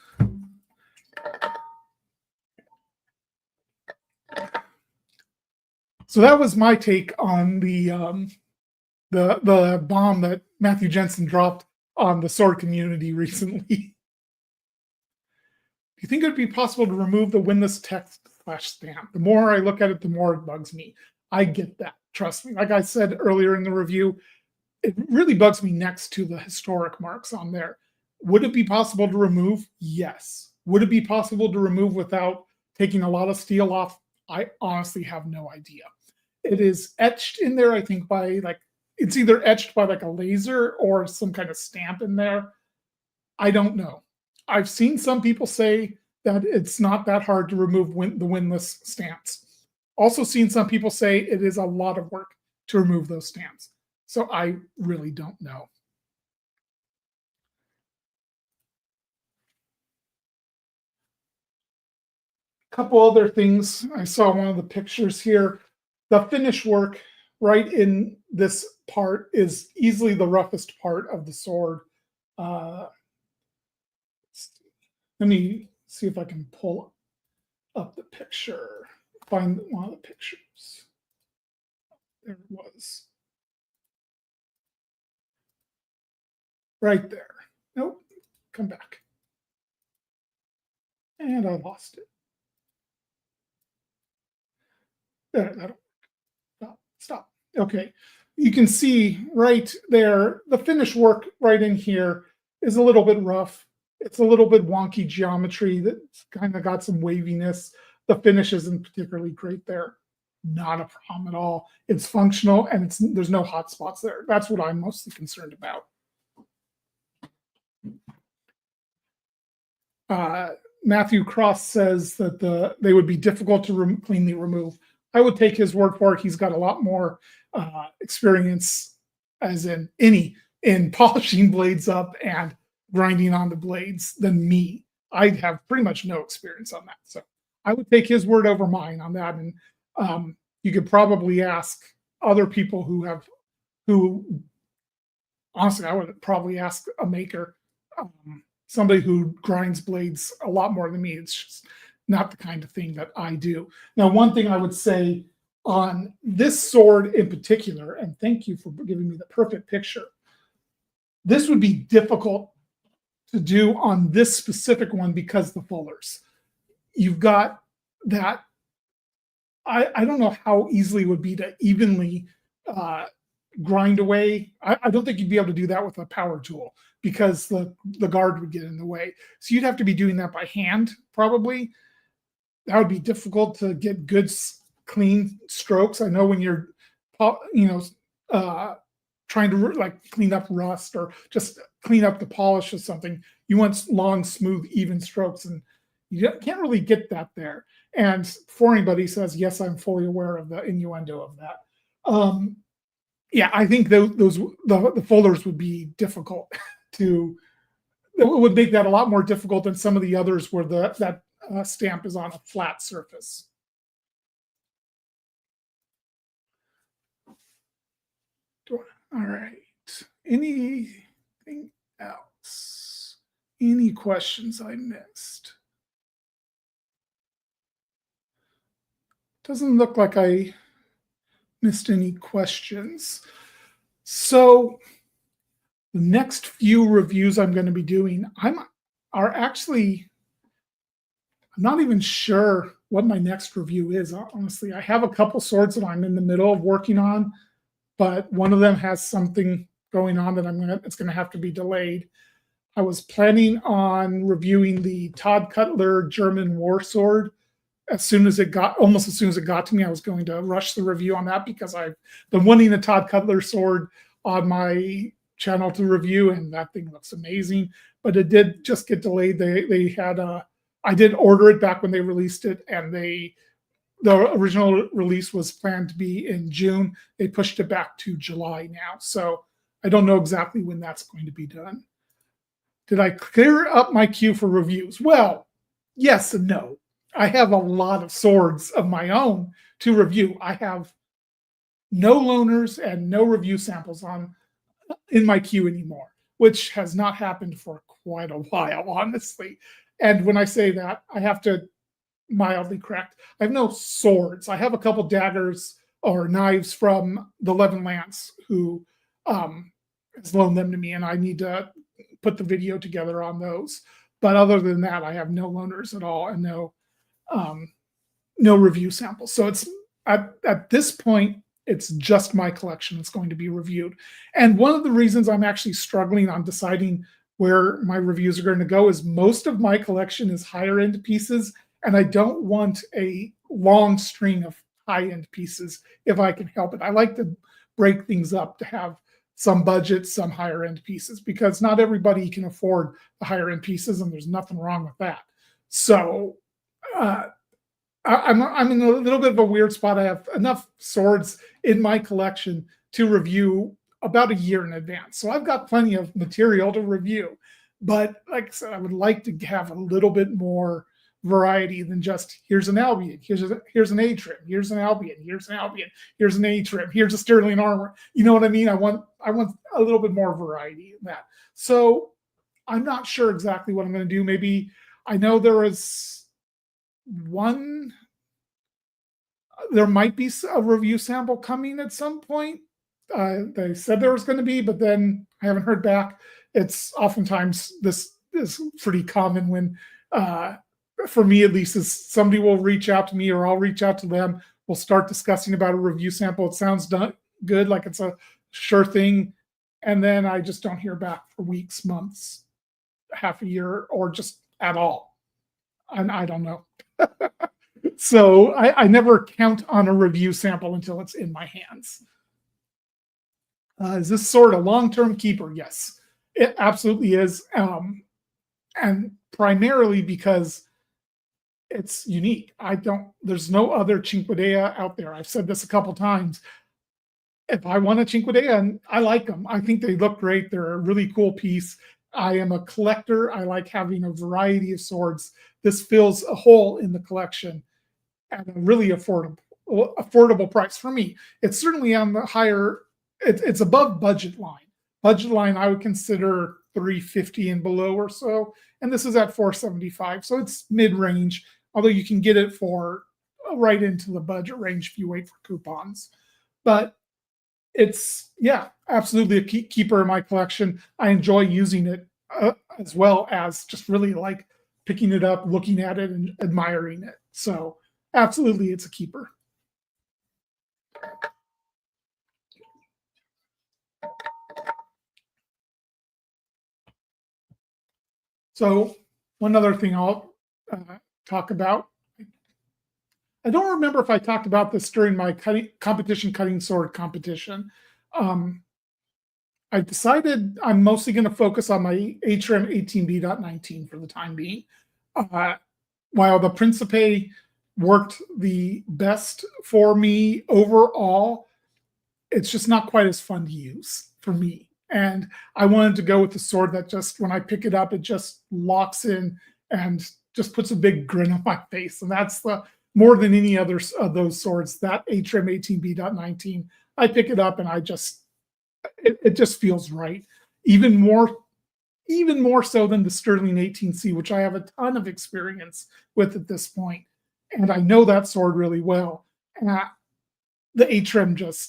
So that was my take on the bomb that Matthew Jensen dropped on the sword community recently. Do you think it would be possible to remove the Windlass text /stamp? The more I look at it, the more it bugs me. I get that. Trust me. Like I said earlier in the review, it really bugs me next to the historic marks on there. Would it be possible to remove? Yes. Would it be possible to remove without taking a lot of steel off? I honestly have no idea. It is etched in there, I think, by it's either etched by a laser or some kind of stamp in there. I don't know. I've seen some people say that it's not that hard to remove the Windlass stamps. Also seen some people say it is a lot of work to remove those stamps. So I really don't know. A couple other things. I saw one of the pictures here. The finish work right in this part is easily the roughest part of the sword. Let me see if I can pull up the picture. Find one of the pictures. There it was. Right there. Nope. Come back. And I lost it. There, that'll stop. Okay. You can see right there, the finish work right in here is a little bit rough. It's a little bit wonky geometry that's kind of got some waviness. The finish isn't particularly great there. Not a problem at all. It's functional and there's no hot spots there. That's what I'm mostly concerned about. Matthew Cross says that they would be difficult to cleanly remove. I would take his word for it. He's got a lot more experience, as in in polishing blades up and grinding on the blades than me. I have pretty much no experience on that. So I would take his word over mine on that. And you could probably ask other people who honestly, I would probably ask a maker, somebody who grinds blades a lot more than me. It's just not the kind of thing that I do. Now, one thing I would say on this sword in particular, and thank you for giving me the perfect picture, this would be difficult to do on this specific one because the fullers. You've got that. I don't know how easily it would be to evenly grind away. I don't think you'd be able to do that with a power tool because the guard would get in the way. So you'd have to be doing that by hand, probably. That would be difficult to get good, clean strokes. I know when you're, trying to clean up rust or just clean up the polish of something, you want long, smooth, even strokes, and you can't really get that there. And before anybody says, yes, I'm fully aware of the innuendo of that. Yeah, I think the folders would be difficult to it would make that a lot more difficult than some of the others where that stamp is on a flat surface. All right. Anything else? Any questions I missed? Doesn't look like I missed any questions. So the next few reviews I'm going to be doing, I'm not even sure what my next review is. Honestly, I have a couple swords that I'm in the middle of working on, but one of them has something going on that it's going to have to be delayed. I was planning on reviewing the Todd Cutler German war sword almost as soon as it got to me. I was going to rush the review on that because I've been wanting a Todd Cutler sword on my channel to review, and that thing looks amazing. But it did just get delayed. I did order it back when they released it, and the original release was planned to be in June. They pushed it back to July now. So I don't know exactly when that's going to be done. Did I clear up my queue for reviews? Well, yes and no. I have a lot of swords of my own to review. I have no loaners and no review samples in my queue anymore, which has not happened for quite a while, honestly. And when I say that, I have to mildly correct. I have no swords. I have a couple daggers or knives from the Levin Lance, who has loaned them to me, and I need to put the video together on those. But other than that, I have no loaners at all and no review samples. So it's at this point, it's just my collection that's going to be reviewed. And one of the reasons I'm actually struggling on deciding where my reviews are going to go is most of my collection is higher end pieces, and I don't want a long string of high end pieces if I can help it. I like to break things up to have some budget, some higher end pieces, because not everybody can afford the higher end pieces, and there's nothing wrong with that. So I'm in a little bit of a weird spot. I have enough swords in my collection to review about a year in advance. So I've got plenty of material to review. But like I said, I would like to have a little bit more variety than just here's an Albion, here's an A trim, here's an Albion, here's an Albion, here's an A trim, here's a Sterling armor. You know what I mean? I want a little bit more variety in that. So I'm not sure exactly what I'm going to do. Maybe I know there might be a review sample coming at some point. They said there was going to be, but then I haven't heard back. It's oftentimes this is pretty common when for me at least, is somebody will reach out to me or I'll reach out to them. We'll start discussing about a review sample. It sounds good, like it's a sure thing. And then I just don't hear back for weeks, months, half a year, or just at all. And I don't know. So I never count on a review sample until it's in my hands. Is this sword a long-term keeper? Yes, it absolutely is. And primarily because it's unique. There's no other Cinquedea out there. I've said this a couple times. If I want a Cinquedea, and I like them, I think they look great. They're a really cool piece. I am a collector. I like having a variety of swords. This fills a hole in the collection at a really affordable price for me. It's certainly on the higher, it's above budget line. Budget line, I would consider $350 and below or so. And this is at $475. So it's mid-range, although you can get it for right into the budget range if you wait for coupons. But it's, yeah, absolutely a keeper in my collection. I enjoy using it as well as just really like picking it up, looking at it, and admiring it. So absolutely, it's a keeper. So one other thing I'll talk about. I don't remember if I talked about this during my cutting sword competition. I decided I'm mostly going to focus on my HRM 18B.19 for the time being. While the Principe worked the best for me overall, it's just not quite as fun to use for me. And I wanted to go with the sword that just, when I pick it up, it just locks in and just puts a big grin on my face. And that's the more than any other of those swords, that Atrim 18B.19. I pick it up and it just feels right. Even more so than the Sterling 18C, which I have a ton of experience with at this point. And I know that sword really well. And the Atrim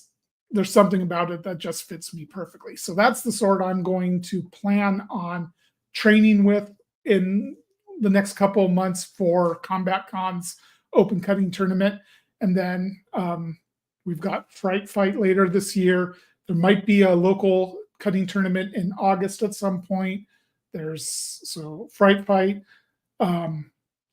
there's something about it that just fits me perfectly. So that's the sword I'm going to plan on training with in the next couple of months for Combat Con's open cutting tournament. And then we've got Fright Fight later this year. There might be a local cutting tournament in August at some point. So Fright Fight, then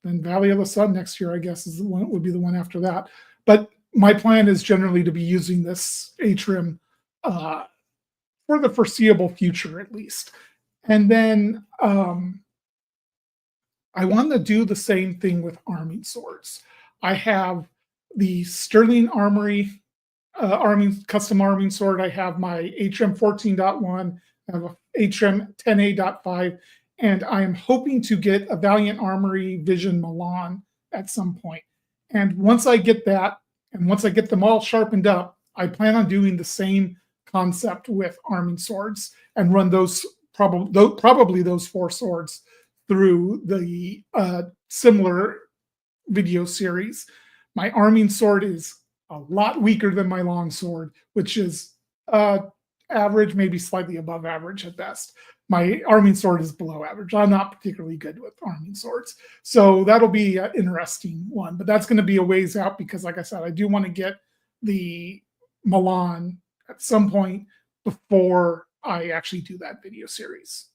Valley of the Sun next year, I guess, would be the one after that. But my plan is generally to be using this Atrim for the foreseeable future, at least. And then I want to do the same thing with arming swords. I have the Sterling Armory custom arming sword. I have my Atrim 14.1. I have a Atrim 10A.5, and I am hoping to get a Valiant Armory Vision Milan at some point. And once I get that, and once I get them all sharpened up, I plan on doing the same concept with arming swords and run those probably those 4 swords through the similar video series. My arming sword is a lot weaker than my long sword, which is average, maybe slightly above average at best. My arming sword is below average. I'm not particularly good with arming swords. So that'll be an interesting one, but that's going to be a ways out because, like I said, I do want to get the Milan at some point before I actually do that video series.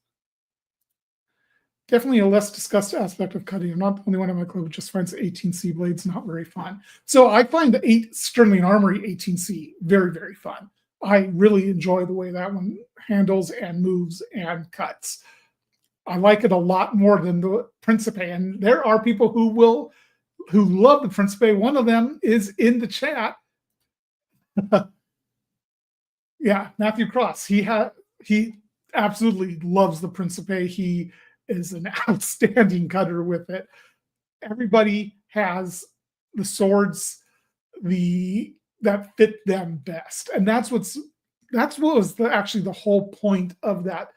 Definitely a less discussed aspect of cutting. I'm not the only one in my club who just finds the 18C blades not very fun. So I find the Sterling Armory 18C very, very fun. I really enjoy the way that one handles and moves and cuts. I like it a lot more than the Principe. And there are people who love the Principe. One of them is in the chat. Yeah, Matthew Cross. He absolutely loves the Principe. He is an outstanding cutter with it. Everybody has the swords that fit them best, and that's what was actually the whole point of that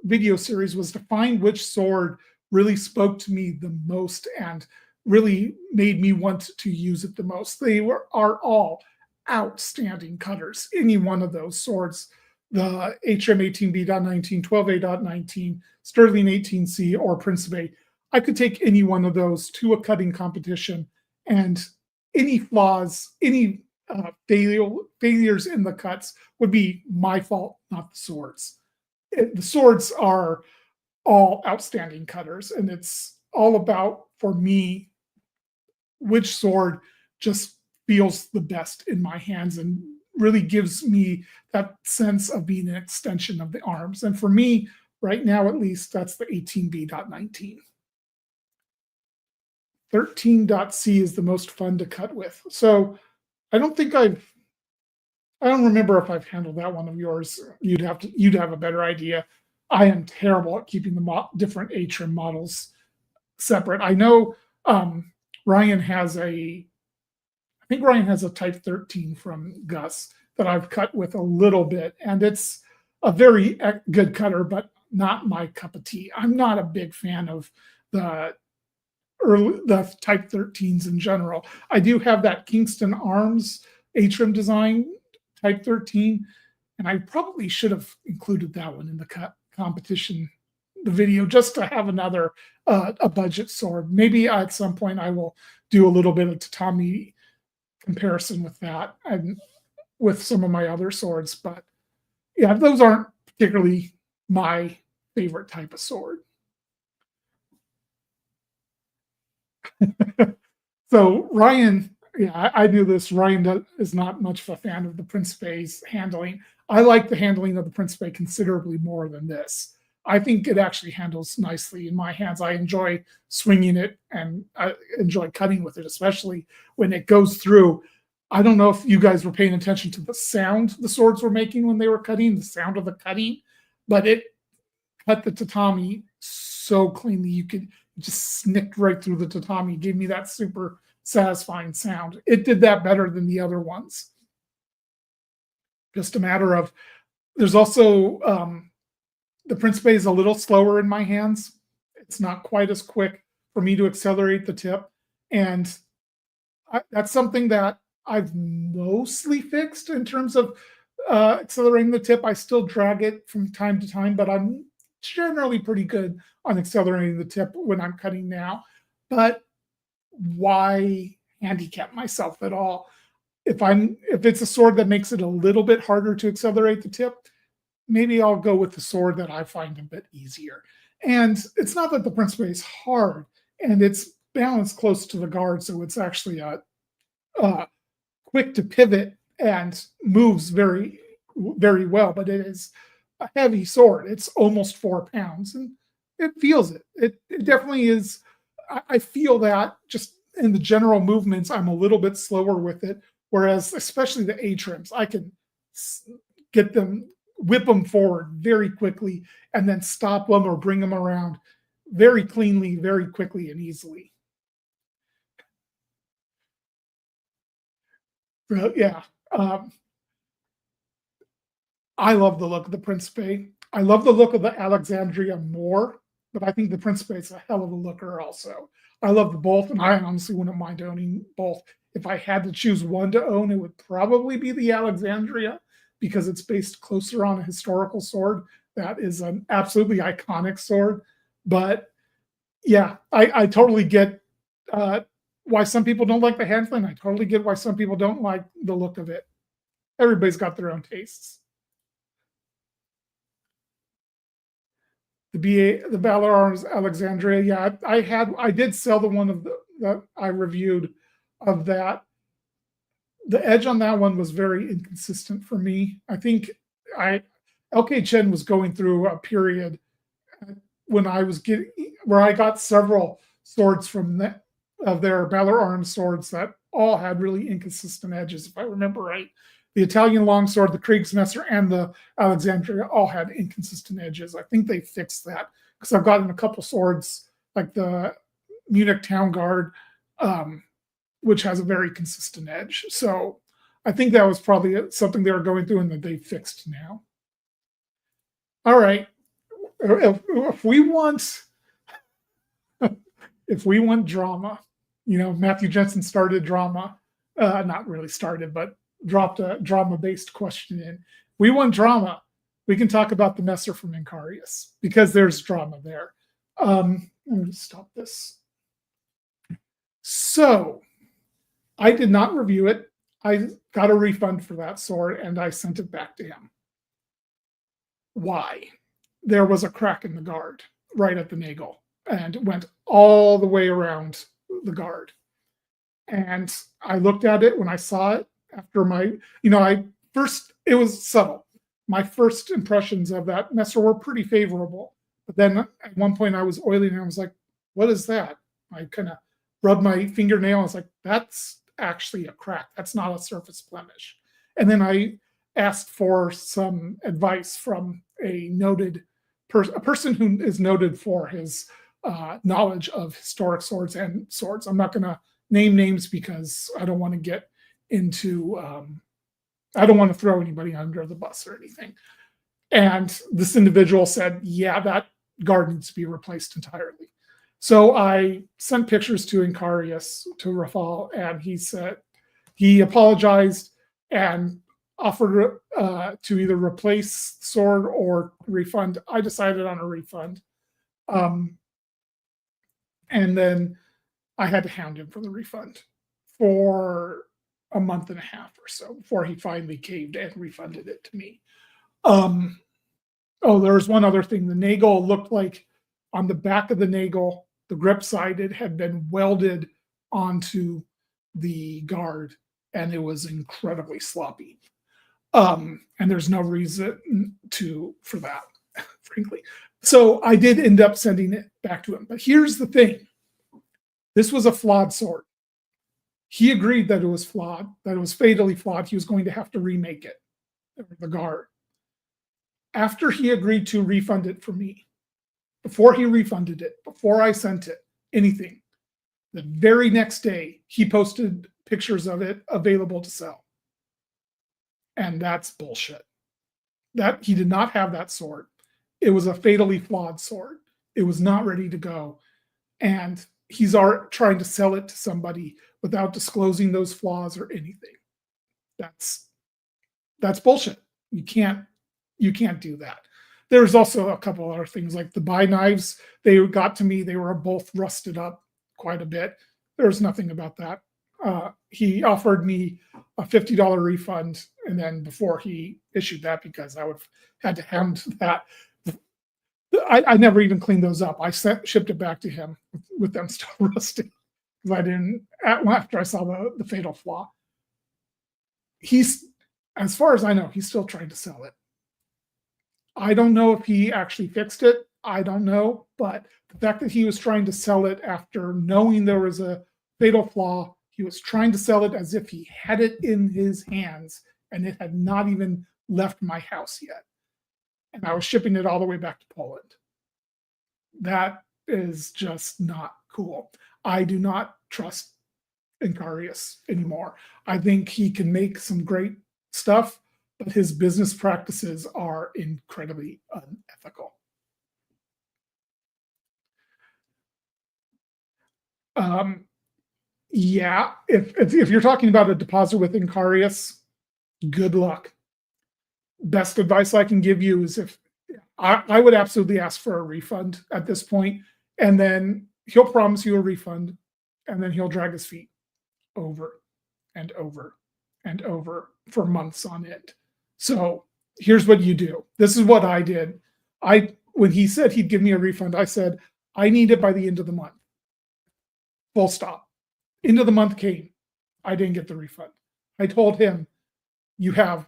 video series, was to find which sword really spoke to me the most and really made me want to use it the most. They are all outstanding cutters. Any one of those swords, the HM 18B.19, 12A.19, Sterling 18C, or Principe, I could take any one of those to a cutting competition, and any flaws, any failures in the cuts would be my fault, not the swords. The swords are all outstanding cutters, and it's all about, for me, which sword just feels the best in my hands and really gives me that sense of being an extension of the arms. And for me, right now at least, that's the 18B.19. 13.C is the most fun to cut with. So I don't remember if I've handled that one of yours. You'd have a better idea. I am terrible at keeping the different Atrim models separate. I know Ryan has a Type 13 from Gus that I've cut with a little bit, and it's a very good cutter, but not my cup of tea. I'm not a big fan of the Type 13s in general. I do have that Kingston Arms Atrim design Type 13, and I probably should have included that one in the competition, the video, just to have another a budget sword. Maybe at some point I will do a little bit of tatami comparison with that and with some of my other swords, but yeah, those aren't particularly my favorite type of sword. So Ryan, yeah, I knew this. Ryan is not much of a fan of the Principe's handling. I like the handling of the Principe considerably more than this. I think it actually handles nicely in my hands. I enjoy swinging it, and I enjoy cutting with it, especially when it goes through. I don't know if you guys were paying attention to the sound the swords were making when they were cutting, the sound of the cutting, but it cut the tatami so cleanly. You could just snick right through the tatami, gave me that super satisfying sound. It did that better than the other ones. Just a matter of, there's also, the Principe is a little slower in my hands. It's not quite as quick for me to accelerate the tip. And that's something that I've mostly fixed in terms of accelerating the tip. I still drag it from time to time, but I'm generally pretty good on accelerating the tip when I'm cutting now. But why handicap myself at all? If it's a sword that makes it a little bit harder to accelerate the tip, maybe I'll go with the sword that I find a bit easier. And it's not that the Principe is hard, and it's balanced close to the guard, so it's actually a quick to pivot and moves very, very well. But it is a heavy sword. It's almost 4 pounds, and it feels it. It definitely is. I feel that just in the general movements, I'm a little bit slower with it. Whereas, especially the A trims, I can get them, whip them forward very quickly, and then stop them or bring them around very cleanly, very quickly, and easily. Yeah. I love the look of the Principe. I love the look of the Alexandria more, but I think the Principe is a hell of a looker also. I love the both, and I honestly wouldn't mind owning both. If I had to choose one to own, it would probably be the Alexandria, because it's based closer on a historical sword that is an absolutely iconic sword. But yeah, I totally get why some people don't like the handling. I totally get why some people don't like the look of it. Everybody's got their own tastes. The Valor Arms Alexandria, yeah, I did sell the one of that I reviewed of that. The edge on that one was very inconsistent for me. I think LK Chen was going through a period when I was getting, where I got several swords from of their Valor Arms swords that all had really inconsistent edges, if I remember right. The Italian longsword, the Kriegsmesser, and the Alexandria all had inconsistent edges. I think they fixed that, because I've gotten a couple swords like the Munich Town Guard, which has a very consistent edge. So I think that was probably something they were going through and that they fixed now. All right. If we want drama, Matthew Jensen started drama, not really started, but dropped a drama-based question in. We want drama. We can talk about the Messer from Incarius, because there's drama there. Let me stop this. So I did not review it. I got a refund for that sword, and I sent it back to him. Why? There was a crack in the guard right at the nagel, and it went all the way around the guard. And I looked at it when I saw it after it was subtle. My first impressions of that Messer were pretty favorable. But then at one point I was oiling and I was like, what is that? I kind of rubbed my fingernail. I was like, that's actually a crack. That's not a surface blemish. And then I asked for some advice from a person who is noted for his knowledge of historic swords and swords. I'm not going to name names because I don't want to get into, I don't want to throw anybody under the bus or anything. And this individual said, yeah, that guard needs to be replaced entirely. So I sent pictures to Incarius, to Rafal, and he apologized and offered to either replace the sword or refund. I decided on a refund. And then I had to hound him for the refund for a month and a half or so before he finally caved and refunded it to me. There's one other thing. The nagel looked like on the back of the nagel, the grip side, it had been welded onto the guard, and it was incredibly sloppy. And there's no reason for that, frankly. So I did end up sending it back to him. But here's the thing. This was a flawed sword. He agreed that it was flawed, that it was fatally flawed. He was going to have to remake it, the guard. After he agreed to refund it for me, before he refunded it, before I sent it, anything, the very next day, he posted pictures of it available to sell. And that's bullshit. That he did not have that sword. It was a fatally flawed sword. It was not ready to go. And he's trying to sell it to somebody without disclosing those flaws or anything. That's bullshit. You can't do that. There's also a couple other things like the buy knives. They got to me. They were both rusted up quite a bit. There's nothing about that. He offered me a $50 refund, and then before he issued that, because I would have had to hand that, I never even cleaned those up. I shipped it back to him with them still rusting because I didn't. After I saw the fatal flaw, he's, as far as I know, he's still trying to sell it. I don't know if he actually fixed it. I don't know, but the fact that he was trying to sell it after knowing there was a fatal flaw, he was trying to sell it as if he had it in his hands and it had not even left my house yet. And I was shipping it all the way back to Poland. That is just not cool. I do not trust Incarius anymore. I think he can make some great stuff, but his business practices are incredibly unethical. Yeah, if you're talking about a deposit with Incarius, good luck. Best advice I can give you is if I would absolutely ask for a refund at this point, and then he'll promise you a refund, and then he'll drag his feet over and over and over for months on end. So here's what you do. This is what I did. When he said he'd give me a refund, I said, I need it by the end of the month. Full stop. End of the month came. I didn't get the refund. I told him, you have, I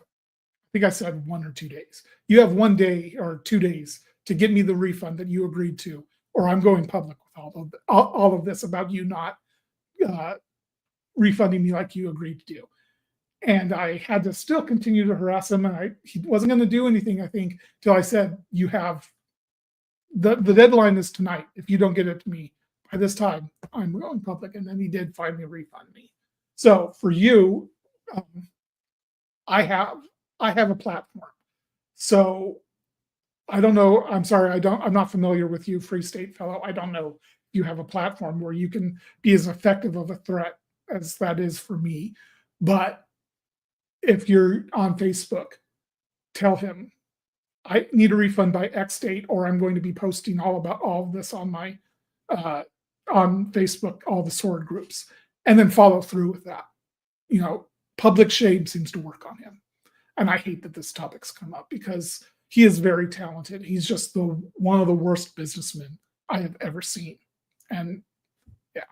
think I said 1 or 2 days. You have 1 day or 2 days to get me the refund that you agreed to, or I'm going public with all of this about you not refunding me like you agreed to do. And I had to still continue to harass him, and he wasn't going to do anything, I think, till I said, you have, the deadline is tonight. If you don't get it to me by this time, I'm going public. And then he did finally refund me. So for you, I have a platform. So I don't know. I'm sorry. I'm not familiar with you, Free State Fellow. I don't know if you have a platform where you can be as effective of a threat as that is for me. But if you're on Facebook, tell him I need a refund by X date, or I'm going to be posting all of this on my on Facebook, all the sword groups, and then follow through with that. Public shame seems to work on him. And I hate that this topic's come up because he is very talented. He's just one of the worst businessmen I have ever seen. And yeah,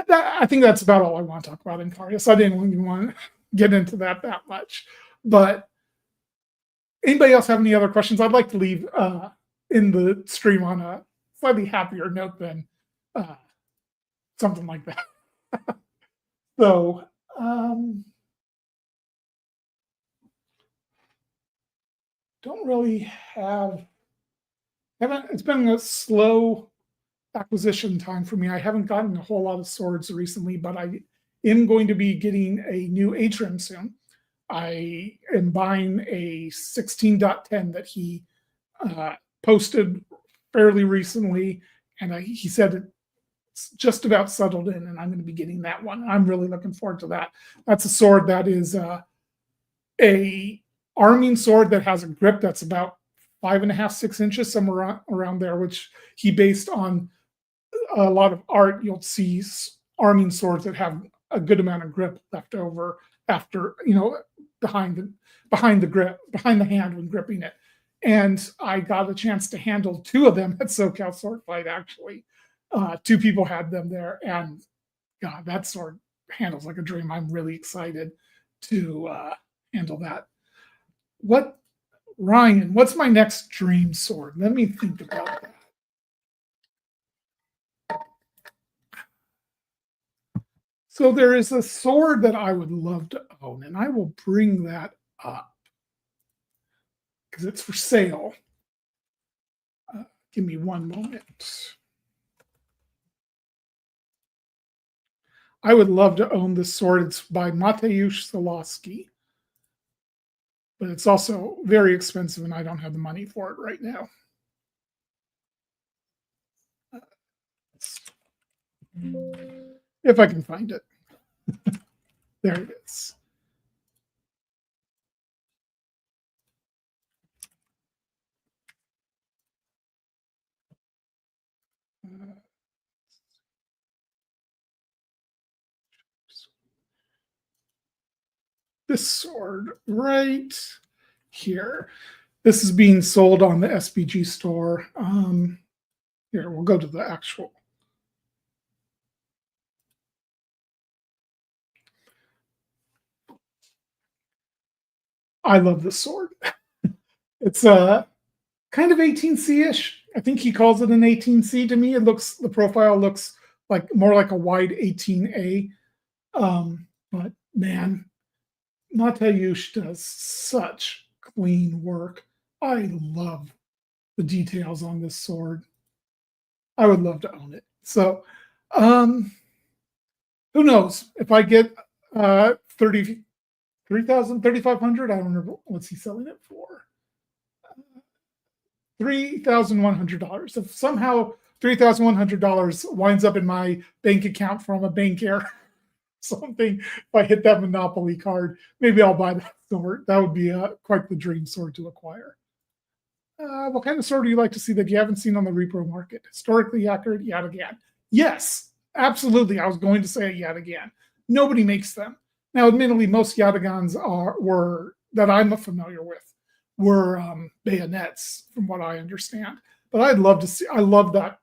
I think that's about all I want to talk about Incarius. I didn't even want to get into that much. But anybody else have any other questions? I'd like to leave in the stream on a slightly happier note than something like that. So, don't really it's been a slow acquisition time for me. I haven't gotten a whole lot of swords recently, but I am going to be getting a new atrium soon. I am buying a 16.10 that he posted fairly recently, and he said it's just about settled in, and I'm going to be getting that one. I'm really looking forward to that. That's a sword that is a arming sword that has a grip that's about 5.5, 6 inches, somewhere around there, which he based on a lot of art. You'll see arming swords that have a good amount of grip left over after, behind the grip, behind the hand when gripping it. And I got a chance to handle 2 of them at SoCal Sword Fight, actually. 2 people had them there, and God, that sword handles like a dream. I'm really excited to handle that. Ryan, what's my next dream sword? Let me think about that. So there is a sword that I would love to own, and I will bring that up because it's for sale. Give me one moment. I would love to own this sword. It's by Mateusz Solowski, but it's also very expensive, and I don't have the money for it right now. If I can find it. There it is. This sword right here. This is being sold on the SBG store. Here, we'll go to the actual. I love this sword. It's kind of 18C-ish. I think he calls it an 18C. To me, the profile looks like more like a wide 18A. But man, Mateusz does such clean work. I love the details on this sword. I would love to own it. So, who knows if I get 3,500. I don't remember what's he selling it for. $3,100. If somehow $3,100 winds up in my bank account from a bank error, something, if I hit that Monopoly card, maybe I'll buy that sword. That would be quite the dream sword to acquire. What kind of sword do you like to see that you haven't seen on the repro market? Historically accurate yet again. Yes, absolutely. I was going to say it yet again. Nobody makes them. Now, admittedly, most Yatagans were that I'm familiar with were bayonets, from what I understand. But I'd love to see. I love that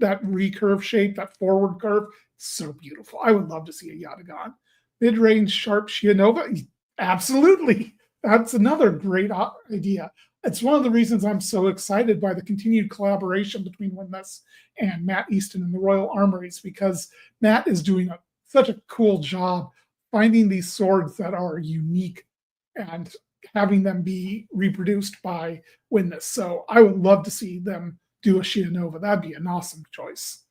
recurve shape, that forward curve. It's so beautiful. I would love to see a Yatagan. Mid-range sharp Shianova. Absolutely. That's another great idea. It's one of the reasons I'm so excited by the continued collaboration between Windlass and Matt Easton in the Royal Armouries, because Matt is doing such a cool job finding these swords that are unique and having them be reproduced by Windlass. So I would love to see them do a Shianova. That'd be an awesome choice.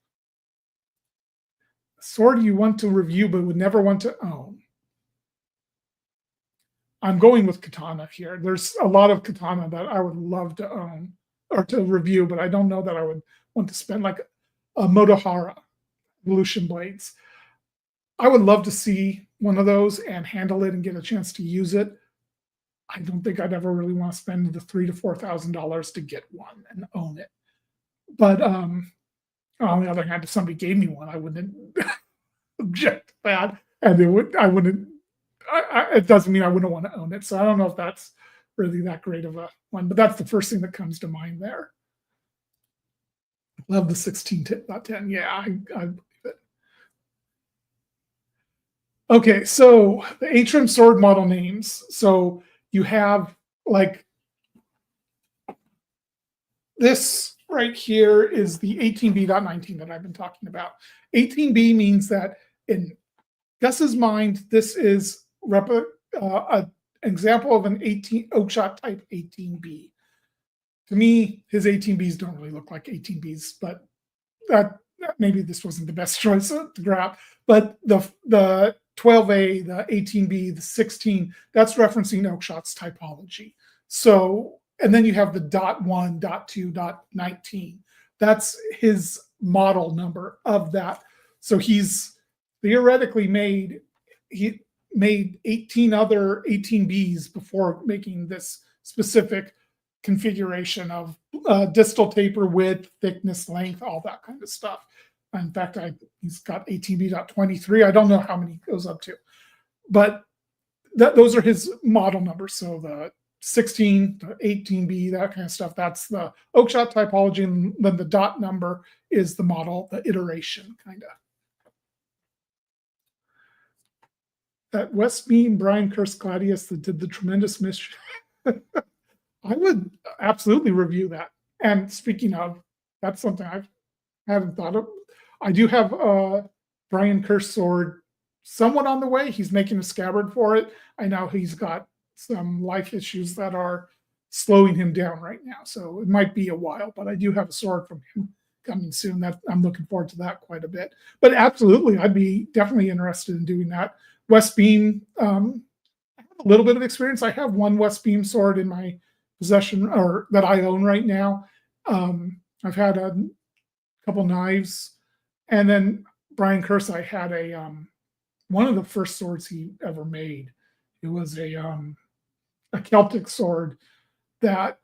A sword you want to review but would never want to own. I'm going with katana here. There's a lot of katana that I would love to own or to review, but I don't know that I would want to spend like a Motohara Evolution Blades. I would love to see one of those and handle it and get a chance to use it. I don't think I'd ever really want to spend the $3,000 to $4,000 to get one and own it. But on the other hand, if somebody gave me one, I wouldn't object to that, and I wouldn't. It doesn't mean I wouldn't want to own it. So I don't know if that's really that great of a one, but that's the first thing that comes to mind there. Love the 16.10. Yeah, I believe it. Okay, so the Atrim sword model names. So you have like this right here is the 18B.19 that I've been talking about. 18B means that in Gus's mind, this is an example of an 18 Oakshot type 18B. To me, his 18Bs don't really look like 18Bs, but that maybe this wasn't the best choice to grab. But the 12A, the 18B, the 16, that's referencing Oakshot's typology. So, and then you have the .1, .2, .19. That's his model number of that. So he's theoretically made 18 other 18Bs before making this specific configuration of distal taper, width, thickness, length, all that kind of stuff. In fact, he's got 18B.23. I don't know how many it goes up to, but those are his model numbers. So the 16, the 18B, that kind of stuff, that's the Oakshot typology, and then the dot number is the model, the iteration, kind of. That Westmean Brian Curse Gladius that did the tremendous mischief. I would absolutely review that. And speaking of, that's something I haven't thought of. I do have a Brian Curse sword somewhat on the way. He's making a scabbard for it. I know he's got some life issues that are slowing him down right now, so it might be a while. But I do have a sword from him coming soon. That I'm looking forward to that quite a bit. But absolutely, I'd be definitely interested in doing that. West Beam, I have a little bit of experience. I have one West Beam sword in my possession, or that I own right now. I've had a couple knives, and then Brian Kersey had a one of the first swords he ever made. It was a Celtic sword that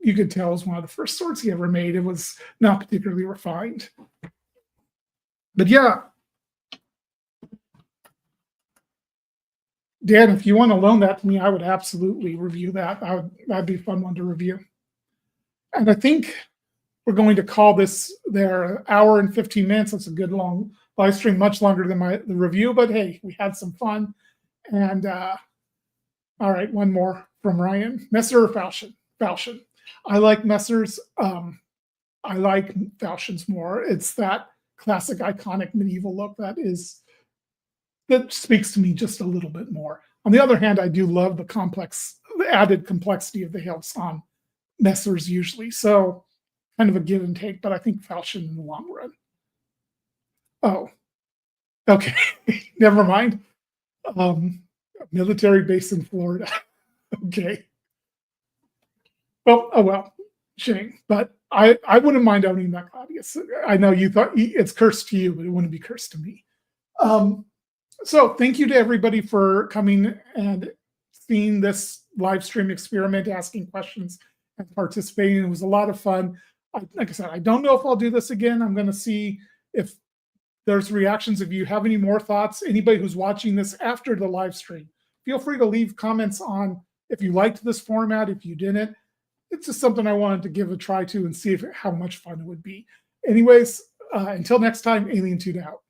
you could tell was one of the first swords he ever made. It was not particularly refined, but yeah. Dan, if you want to loan that to me, I would absolutely review that. That'd be a fun one to review. And I think we're going to call this their hour and 15 minutes. That's a good long live stream, much longer than the review, but hey, we had some fun. And all right, one more from Ryan. Messer or Falchion? Falchion. I like Messers. I like Falchions more. It's that classic, iconic medieval look that speaks to me just a little bit more. On the other hand, I do love the added complexity of the hilts on Messers usually. So kind of a give and take, but I think Falchion in the long run. Oh, okay. Never mind. Military base in Florida. Okay. Well, oh well, shame. But I wouldn't mind owning that Claudius. I know you thought it's cursed to you, but it wouldn't be cursed to me. So thank you to everybody for coming and seeing this live stream experiment, asking questions and participating. It was a lot of fun. Like I said, I don't know if I'll do this again. I'm going to see if there's reactions. If you have any more thoughts, anybody who's watching this after the live stream, feel free to leave comments on if you liked this format, if you didn't. It's just something I wanted to give a try to and see how much fun it would be. Anyways, until next time, Alien 2 out.